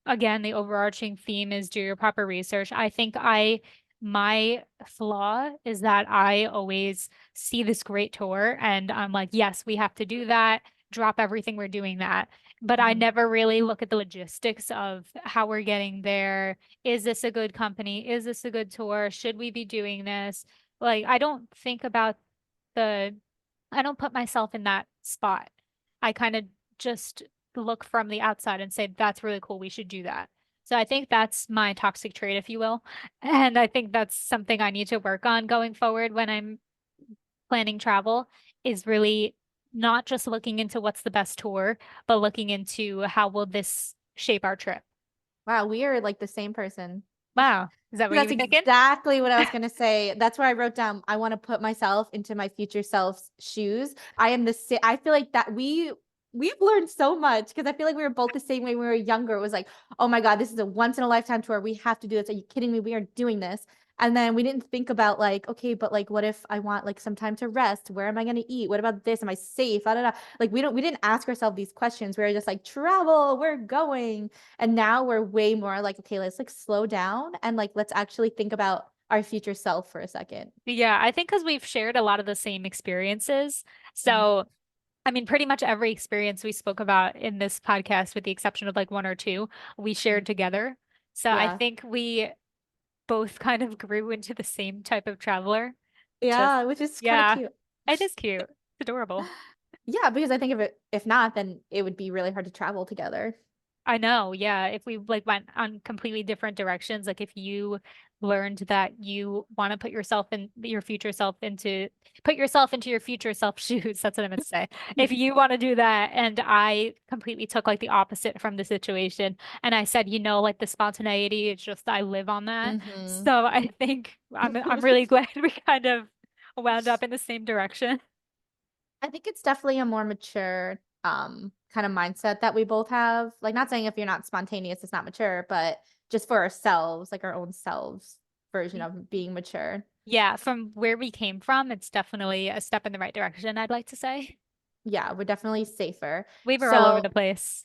again, the overarching theme is do your proper research. My flaw is that I always see this great tour and I'm like, yes, we have to do that, drop everything, we're doing that. But I Mhm. never really look at the logistics of how we're getting there. Is this a good company? Is this a good tour? Should we be doing this? Like, I don't think about the I don't put myself in that spot. I kind of just look from the outside and say, that's really cool. We should do that. So I think that's my toxic trait, if you will. And I think that's something I need to work on going forward when I'm planning travel is really not just looking into what's the best tour, but looking into how will this shape our trip. Wow, we are like the same person. Wow. Is that what you That's were thinking? exactly what I was gonna say. That's why I wrote down, I want to put myself into my future self's shoes. I am I feel like that we've learned so much because I feel like we were both the same way when we were younger. It was like, oh my God, this is a once in a lifetime tour. We have to do this. Are you kidding me? We are doing this. And then we didn't think about like, okay, but like, what if I want like some time to rest? Where am I gonna eat? What about this? Am I safe? Da, da, da. Like we didn't ask ourselves these questions. We were just like, travel, we're going. And now we're way more like, okay, let's like slow down and like let's actually think about our future self for a second. Yeah, I think because we've shared a lot of the same experiences. Mm. So I mean, pretty much every experience we spoke about in this podcast, with the exception of like one or two, we Mm. shared together. So I Yeah. think we both kind of grew into the same type of traveler. Just, Yeah, which is kind of yeah, cute. it is cute. It's adorable. Yeah, because I think if not, then it would be really hard to travel together. I know. Yeah. If we like went on completely different directions, like if you learned that you want to put yourself into your future self shoes. That's what I meant to say. If you want to do that, and I completely took like the opposite from the situation, and I said, like the spontaneity, it's just I live on that. Hmm. So I think I'm really glad we kind of wound up in the same direction. I think it's definitely a more mature kind of mindset that we both have. Like not saying if you're not spontaneous, it's not mature, but just for ourselves, like our own selves version of being mature. Yeah, from where we came from, it's definitely a step in the right direction, I'd like to say. Yeah, we're definitely safer. We were all over So the place.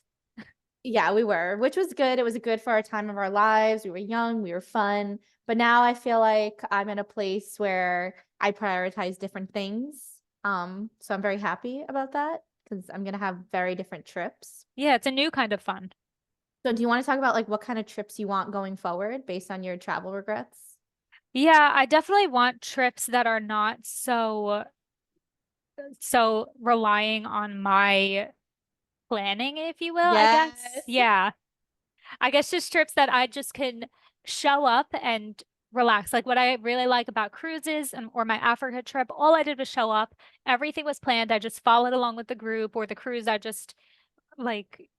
yeah, we were, which was good. It was good for our time of our lives. We were young, we were fun. But now I feel like I'm in a place where I prioritize different things. So I'm very happy about that because I'm gonna have very different trips. Yeah, it's a new kind of fun. So do you want to talk about like what kind of trips you want going forward based on your travel regrets? Yeah, I definitely want trips that are not so relying on my planning, if you will, I guess. Yes. Yeah. I guess just trips that I just can show up and relax. Like what I really like about cruises or my Africa trip, all I did was show up. Everything was planned. I just followed along with the group, or the cruise, I just like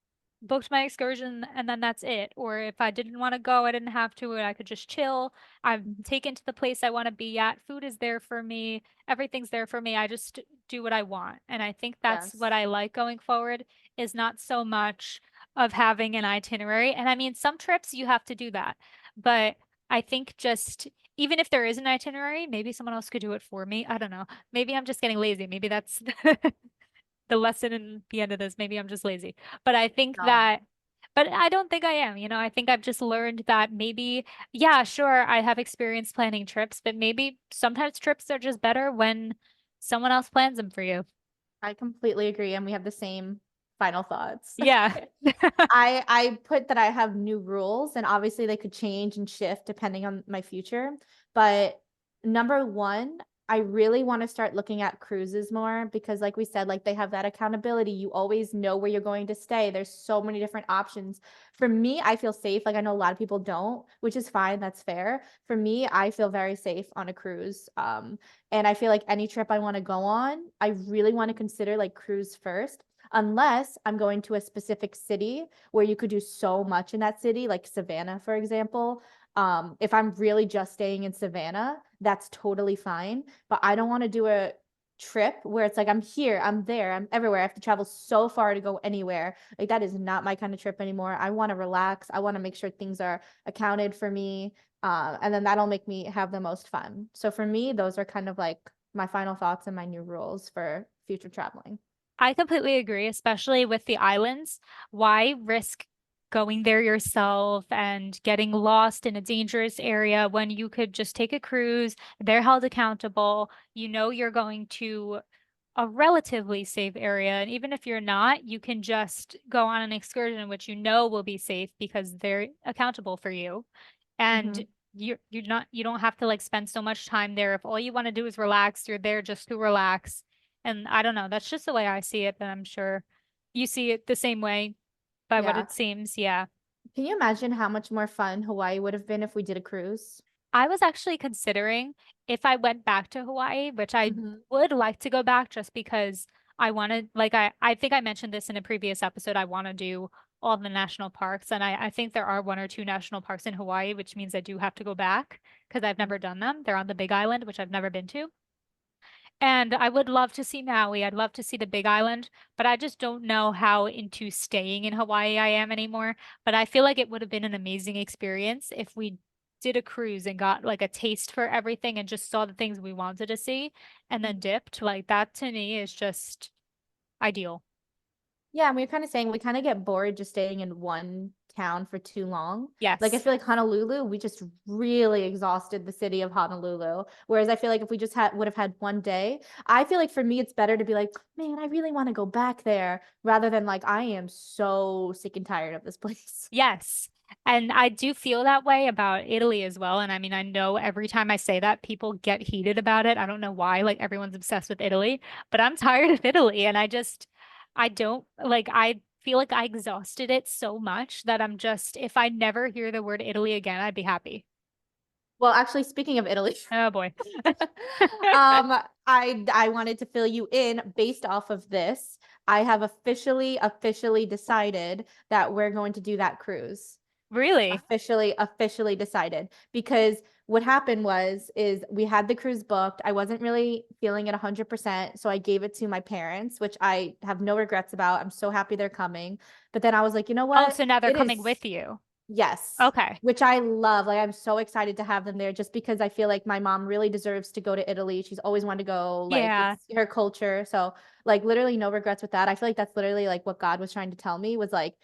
booked my excursion and then that's it. Or if I didn't want to go, I didn't have to, and I could just chill. I'm Mhm. taken to the place I want to be at. Food is there for me. Everything's there for me. I just do what I want. And I think that's what Yes. I like going forward, is not so much of having an itinerary. And I mean, some trips you have to do that. But I think just even if there is an itinerary, maybe someone else could do it for me. I don't know. Maybe I'm just getting lazy. Maybe that's the lesson in the end of this. Maybe I'm just lazy. But I think No, that, but I don't think I am. I think I've just learned that maybe, yeah, sure, I have experience planning trips, but maybe sometimes trips are just better when someone else plans them for you. I completely agree, and we have the same final thoughts. Yeah. I put that I have new rules, and obviously they could change and shift depending on my future. But number one, I really want to start looking at cruises more because, like we said, like they have that accountability. You always know where you're going to stay. There's so many different options. For me, I feel safe. Like I know a lot of people don't, which is fine. That's fair. For me, I feel very safe on a cruise. And I feel like any trip I want to go on, I really want to consider like cruise first, unless I'm going to a specific city where you could do so much in that city, like Savannah, for example. If I'm really just staying in Savannah, that's totally fine. But I don't want to do a trip where it's like I'm here, I'm there, I'm everywhere. I have to travel so far to go anywhere. Like that is not my kind of trip anymore. I want to relax. I want to make sure things are accounted for me. And then that'll make me have the most fun. So for me, those are kind of like my final thoughts and my new rules for future traveling. I completely agree, especially with the islands. Why risk going there yourself and getting lost in a dangerous area when you could just take a cruise? They're held accountable. You're going to a relatively safe area. And even if you're not, you can just go on an excursion which will be safe because they're accountable for you. And Hmm. you don't have to like spend so much time there. If all you want to do is relax, you're there just to relax. And I don't know, that's just the way I see it, but I'm sure you see it the same way by what Yeah. it seems. Yeah. Can you imagine how much more fun Hawaii would have been if we did a cruise? I was actually considering if I went back to Hawaii, which I Hmm. would like to go back just because I wanted, like, I think I mentioned this in a previous episode. I want to do all the national parks. And I think there are one or two national parks in Hawaii, which means I do have to go back because I've never done them. They're on the Big Island, which I've never been to. And I would love to see Maui. I'd love to see the Big Island, but I just don't know how into staying in Hawaii I am anymore. But I feel like it would have been an amazing experience if we did a cruise and got like a taste for everything and just saw the things we wanted to see and then dipped. Like that to me is just ideal. Yeah, and we are kind of saying we kind of get bored just staying in one town for too long. Like I Yes. feel like Honolulu, we just really exhausted the city of Honolulu. Whereas I feel like if we just had would have had one day, I feel like for me it's better to be like, man, I really want to go back there rather than like I am so sick and tired of this place. Yes. And I do feel that way about Italy as well. And I mean, I know every time I say that, people get heated about it. I don't know why, like everyone's obsessed with Italy, but I'm tired of Italy. And I don't like, I feel like I exhausted it so much that I'm just, if I never hear the word Italy again, I'd be happy. Well, actually, speaking of Italy, Oh boy. I wanted to fill you in based off of this. I have officially decided that we're going to do that cruise. Really? Officially decided because what happened is we had the cruise booked. I wasn't really feeling it 100%, so I gave it to my parents, which I have no regrets about. I'm so happy they're coming. But then I was like, you know Oh, what? so now they're It coming is with you. yes, Okay. which I love. Like I'm so excited to have them there just because I feel like my mom really deserves to go to Italy. She's always wanted to go, like Yeah. it's her culture. So like literally no regrets with that. I feel like that's literally like what God was trying to tell me was like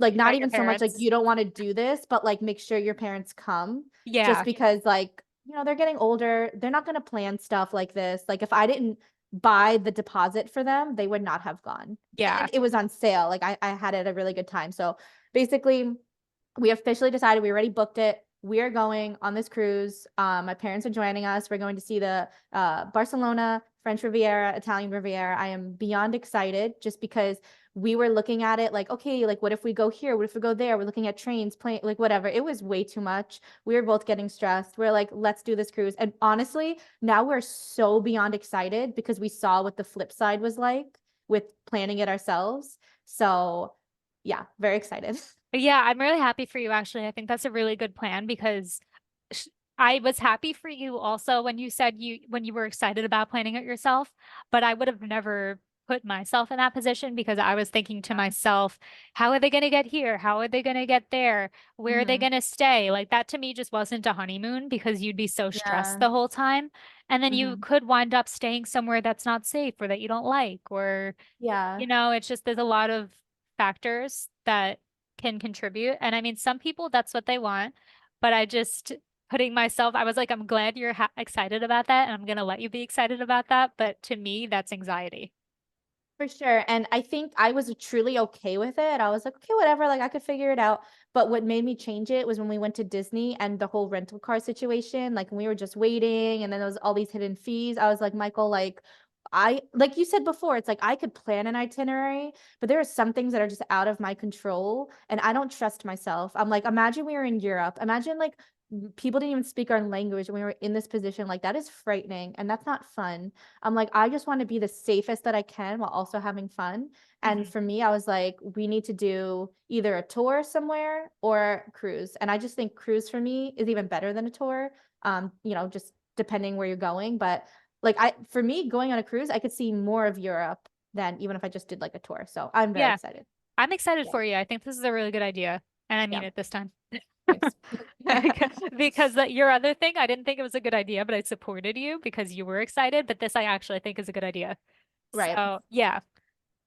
not Invite your even so much like parents. you don't want to do this, but like make sure your parents come just Yeah. because like, they're getting older. They're not going to plan stuff like this. Like if I didn't buy the deposit for them, they would not have gone. Yeah. And it was on sale. Like I had it at a really good time. So basically we officially decided we already booked it. We are going on this cruise. My parents are joining us. We're going to see the Barcelona, French Riviera, Italian Riviera. I am beyond excited just because we were looking at it like, okay, like what if we go here? What if we go there? We're looking at trains, plane, like whatever. It was way too much. We were both getting stressed. We're like, let's do this cruise. And honestly, now we're so beyond excited because we saw what the flip side was like with planning it ourselves. So yeah, very excited. Yeah, I'm really happy for you actually. I think that's a really good plan because sh- I was happy for you also when you said when you were excited about planning it yourself, but I would have never put myself in that position because I was thinking to myself, how are they going to get here? How are they going to get there? Where are they Hmm. going to stay? Like that to me just wasn't a honeymoon because you'd be so stressed Yeah. the whole time. And then you Hmm. could wind up staying somewhere that's not safe or that you don't like, or, Yeah. it's just there's a lot of factors that can contribute. And I mean, some people, that's what they want. But I just putting myself, I was like, I'm glad you're excited about that. And I'm going to let you be excited about that. But to me, that's anxiety. For sure. And I think I was truly okay with it. I was like, okay, whatever, like I could figure it out. But what made me change it was when we went to Disney and the whole rental car situation, like when we were just waiting and then there was all these hidden fees. I was like, Michael, like I like you said before, it's like I could plan an itinerary, but there are some things that are just out of my control and I don't trust myself. I'm like, imagine we were in Europe. Imagine like people didn't even speak our language and we were in this position. Like that is frightening and that's not fun. I'm like, I just want to be the safest that I can while also having fun. And Mhm. for me, I was like, we need to do either a tour somewhere or cruise. And I just think cruise for me is even better than a tour. Just depending where you're going. But like for me, going on a cruise, I could see more of Europe than even if I just did like a tour. So I'm very Yeah, excited. I'm excited Yeah. for you. I think this is a really good idea. And I mean Yeah. it this time. Thanks. Because your other thing, I didn't think it was a good idea, but I supported you because you were excited. But this I actually think is a good idea. Right. So yeah.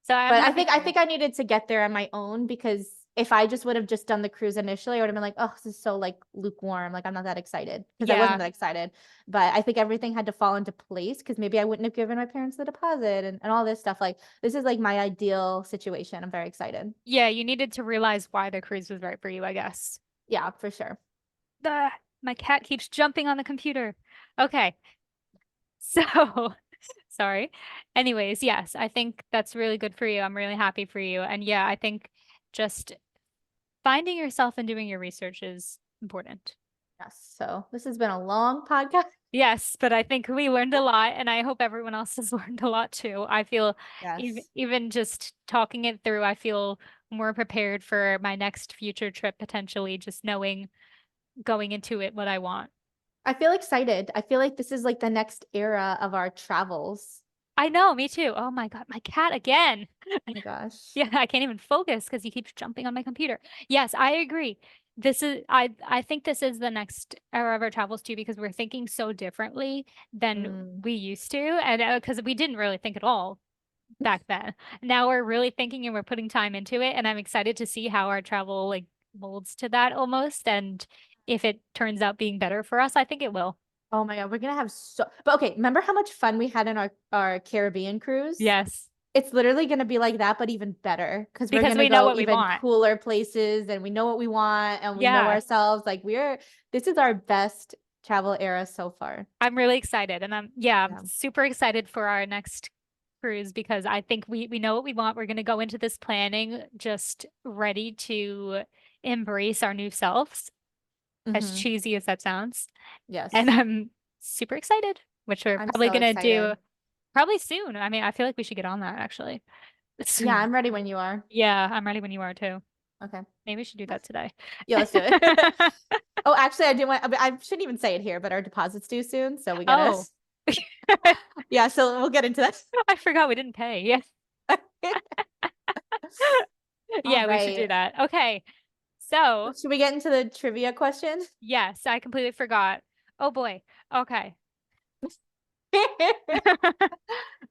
So I'm But I happy think for I you. think I needed to get there on my own because if I just would have just done the cruise initially, I would have been like, oh, this is so like lukewarm. Like I'm not that excited because I wasn't Yeah. that excited. But I think everything had to fall into place because maybe I wouldn't have given my parents the deposit and all this stuff. Like this is like my ideal situation. I'm very excited. Yeah, you needed to realize why the cruise was right for you, I guess. Yeah, for sure. The My cat keeps jumping on the computer. Okay. So, sorry. Anyways, yes, I think that's really good for you. I'm really happy for you. And yeah, I think just finding yourself and doing your research is important. Yes. So this has been a long podcast. Yes, but I think we learned a lot, and I hope everyone else has learned a lot too. I feel Yes. even just talking it through, I feel more prepared for my next future trip, potentially, just knowing going into it what I want. I feel excited. I feel like this is like the next era of our travels. I know, me too. Oh my God, my cat again. Oh my gosh. Yeah, I can't even focus because he keeps jumping on my computer. Yes, I agree. I think this is the next era of our travels too because we're thinking so differently than Mm. we used to, and because we didn't really think at all back then. Now we're really thinking and we're putting time into it, and I'm excited to see how our travel like molds to that almost, and if it turns out being better for us, I think it will. Oh my God, we're gonna have but okay, remember how much fun we had in our Caribbean cruise? Yes, It's literally gonna be like that, but even better because we're because gonna we know go what we even want. cooler places and we know what we want and we know Yeah. ourselves. Like this is our best travel era so far. I'm really excited and I'm Yeah. super excited for our next cruise because I think we know what we want. We're going to go into this planning just ready to embrace our new selves. as Hmm. cheesy as that sounds. And Yes. I'm super excited, which we're I'm probably so gonna do excited. probably soon. I mean, I feel like we should get on that actually. Yeah, I'm ready when you are. Yeah, I'm ready when you are too. Okay. Maybe we should do that today. Yeah, let's do it. Oh, actually, I do want, I shouldn't even say it here, but our deposit's due soon. So we gotta, Oh, yeah, so we'll get into that. I forgot we didn't pay. Yeah. All Yeah, we should do right. that. Okay. So, Should we get into the trivia question? yes, I completely forgot. Oh boy. Okay. All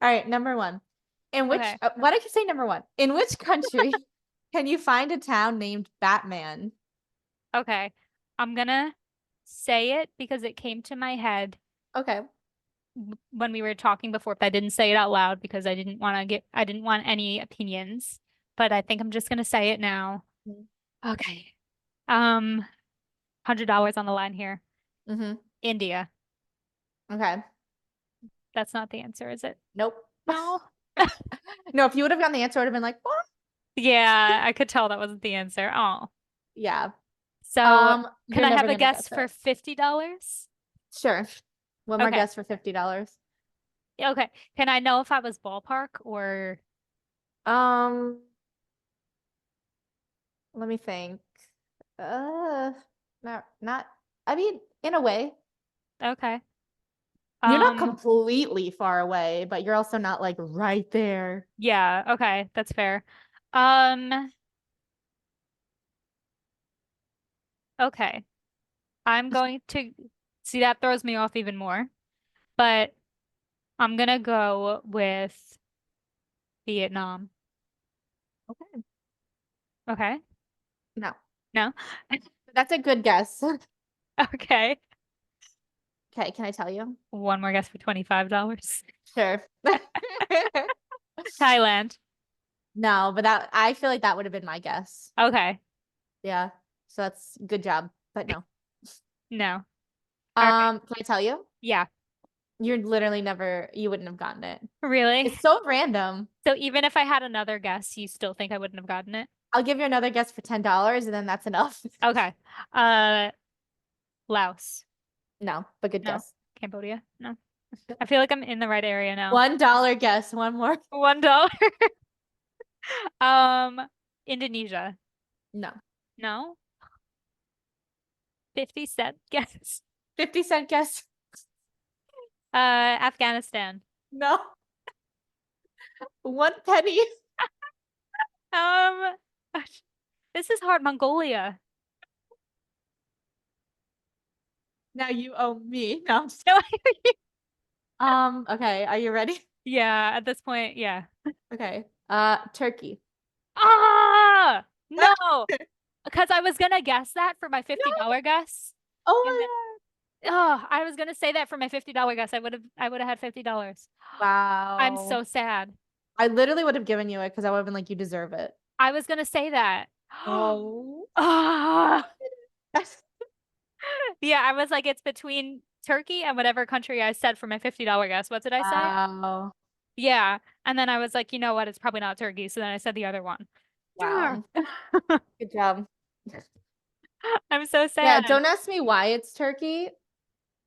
right, number one. In which, Okay. why did you say number one? In which country can you find a town named Batman? Okay. I'm gonna say it because it came to my head Okay. when we were talking before, but I didn't say it out loud because I didn't want any opinions, but I think I'm just gonna say it now. Okay. $100 on the line here. Mm-hmm. India. Okay. That's not the answer, is it? Nope. No. No, if you would have gotten the answer, I would have been like, what? Yeah, I could tell that wasn't the answer. Oh. Yeah. So can You're I have never a gonna guess guess for it. $50? Sure. One more Okay. guess for $50. Okay. Can I know if I was ballpark or Um, Let me think. Uh, not, I mean, in a way, okay. you're not Um, completely far away, but you're also not like right there. yeah, okay, that's fair. Um, okay. I'm going to see that throws me off even more, but I'm gonna go with Vietnam. Okay. Okay. No, No? that's a good guess. Okay. Okay, can I tell you? One more guess for $25. Sure. Thailand. No, but that I feel like that would have been my guess. Okay. Yeah. So that's good job, but no. No. All right. Can I tell you? Yeah. You're literally never, you wouldn't have gotten it. Really? It's so random. So even if I had another guess, you still think I wouldn't have gotten it? I'll give you another guess for $10 and then that's enough. Okay. Uh, Laos. No, but good No. guess. Cambodia. No. I feel like I'm in the right area now. $1 guess, one more. $1. Indonesia. No. No. 50 cent guess. 50-cent guess. Afghanistan. No. 1 penny. Um, this is hard. Mongolia. Now you owe me. No, I'm just No, okay, are you ready? yeah, at this point, yeah. Okay. Turkey. Ah, no, because I was gonna guess that for my No. $50 guess. And then, Oh oh, I was gonna say that for my $50 guess. I would have had $50. my God. I'm Wow. so sad. I literally would have given you it because I would have been like, you deserve it. I was gonna say that. Oh. Ah, yeah, I was like, it's between Turkey and whatever country I said for my $50 guess. What did I say? Wow. Yeah. And then I was like, you know what? It's probably not Turkey. So then I said the other one. Darn. Wow. Good job. I'm so Yeah, sad. don't ask me why it's Turkey.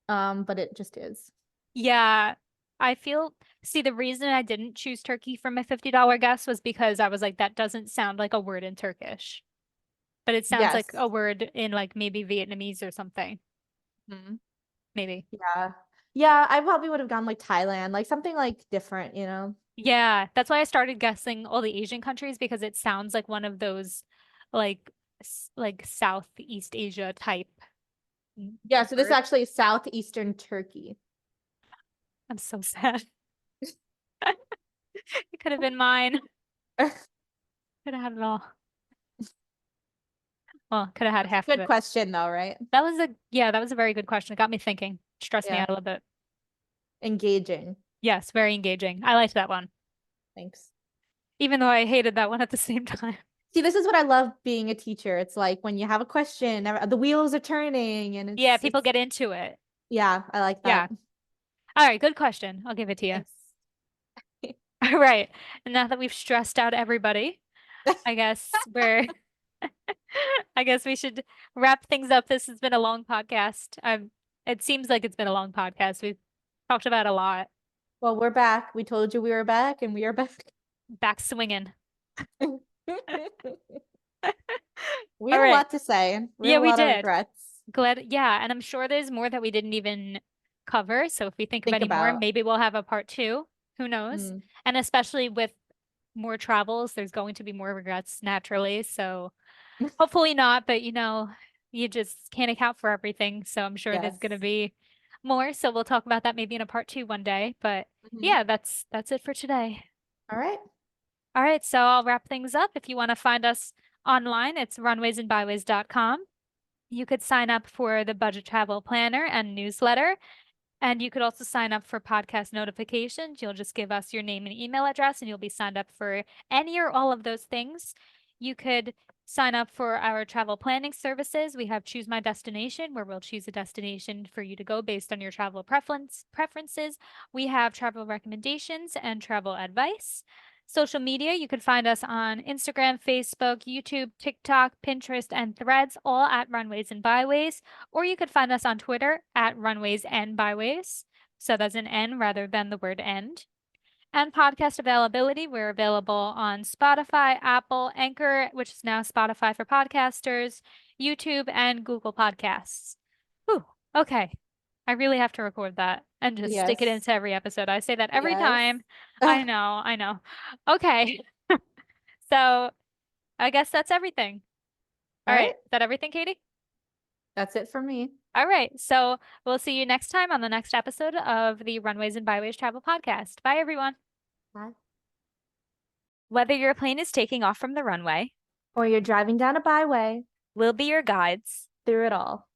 But it just is. Yeah. I feel, see, the reason I didn't choose Turkey for my $50 guess was because I was like, that doesn't sound like a word in Turkish, but it sounds like Yes. a word in like maybe Vietnamese or something. Mhm. Maybe. Yeah. Yeah, I probably would have gone like Thailand, like something like different, you know? Yeah. That's why I started guessing all the Asian countries because it sounds like one of those like, like Southeast Asia type Yeah, so this words. actually is southeastern Turkey. I'm so sad. It could have been mine. Could have had it all. Well, could have had half of Good it. question though, right? Yeah, that was a very good question. It got me thinking. Stressed me Yeah. out a little bit. Engaging. Yes, very engaging. I liked that one, Thanks. even though I hated that one at the same time. See, this is what I love being a teacher. It's like when you have a question, the wheels are turning and Yeah, it's people get into it. yeah, I like Yeah. that. All right, good question. I'll give it to you. Thanks. All right. And now that we've stressed out everybody, I guess we're I guess we should wrap things up. This has been a long podcast. It seems like it's been a long podcast. We've talked about a lot. Well, we're back. We told you we were back and we are back. Back swinging. We All had a right. lot to say. We had Yeah, a we lot of did. regrets. Glad. Yeah, and I'm sure there's more that we didn't even cover. So if we think of Think any more, about. maybe we'll have a part two. Who knows? Mm, And especially with more travels, there's going to be more regrets naturally. So hopefully not, but you just can't account for everything. So I'm sure there's yes. going to be more. So we'll talk about that maybe in a part two one day. But Mhm. yeah, that's it for today. All right. All right, so I'll wrap things up. If you want to find us online, it's runwaysandbyways.com. You could sign up for the budget travel planner and newsletter. And you could also sign up for podcast notifications. You'll just give us your name and email address, and you'll be signed up for any or all of those things. You could sign up for our travel planning services. We have Choose My Destination, where we'll choose a destination for you to go based on your travel preferences. We have travel recommendations and travel advice. Social media, you can find us on Instagram, Facebook, YouTube, TikTok, Pinterest, and Threads, all at Runways and Byways. Or you could find us on Twitter at Runways and Byways. So that's an N rather than the word end. And podcast availability, we're available on Spotify, Apple, Anchor, which is now Spotify for podcasters, YouTube, and Google Podcasts. Whew, okay. I really have to record that and just stick it Yes. into every episode. I say that every Yes. time. I know, I know. Okay. So I guess that's everything. All All right. right. Is that everything, Katie? That's it for me. All right. So we'll see you next time on the next episode of the Runways and Byways Travel Podcast. Bye, everyone. Bye. Whether your plane is taking off from the runway, Or you're driving down a byway we'll be your guides. through it all.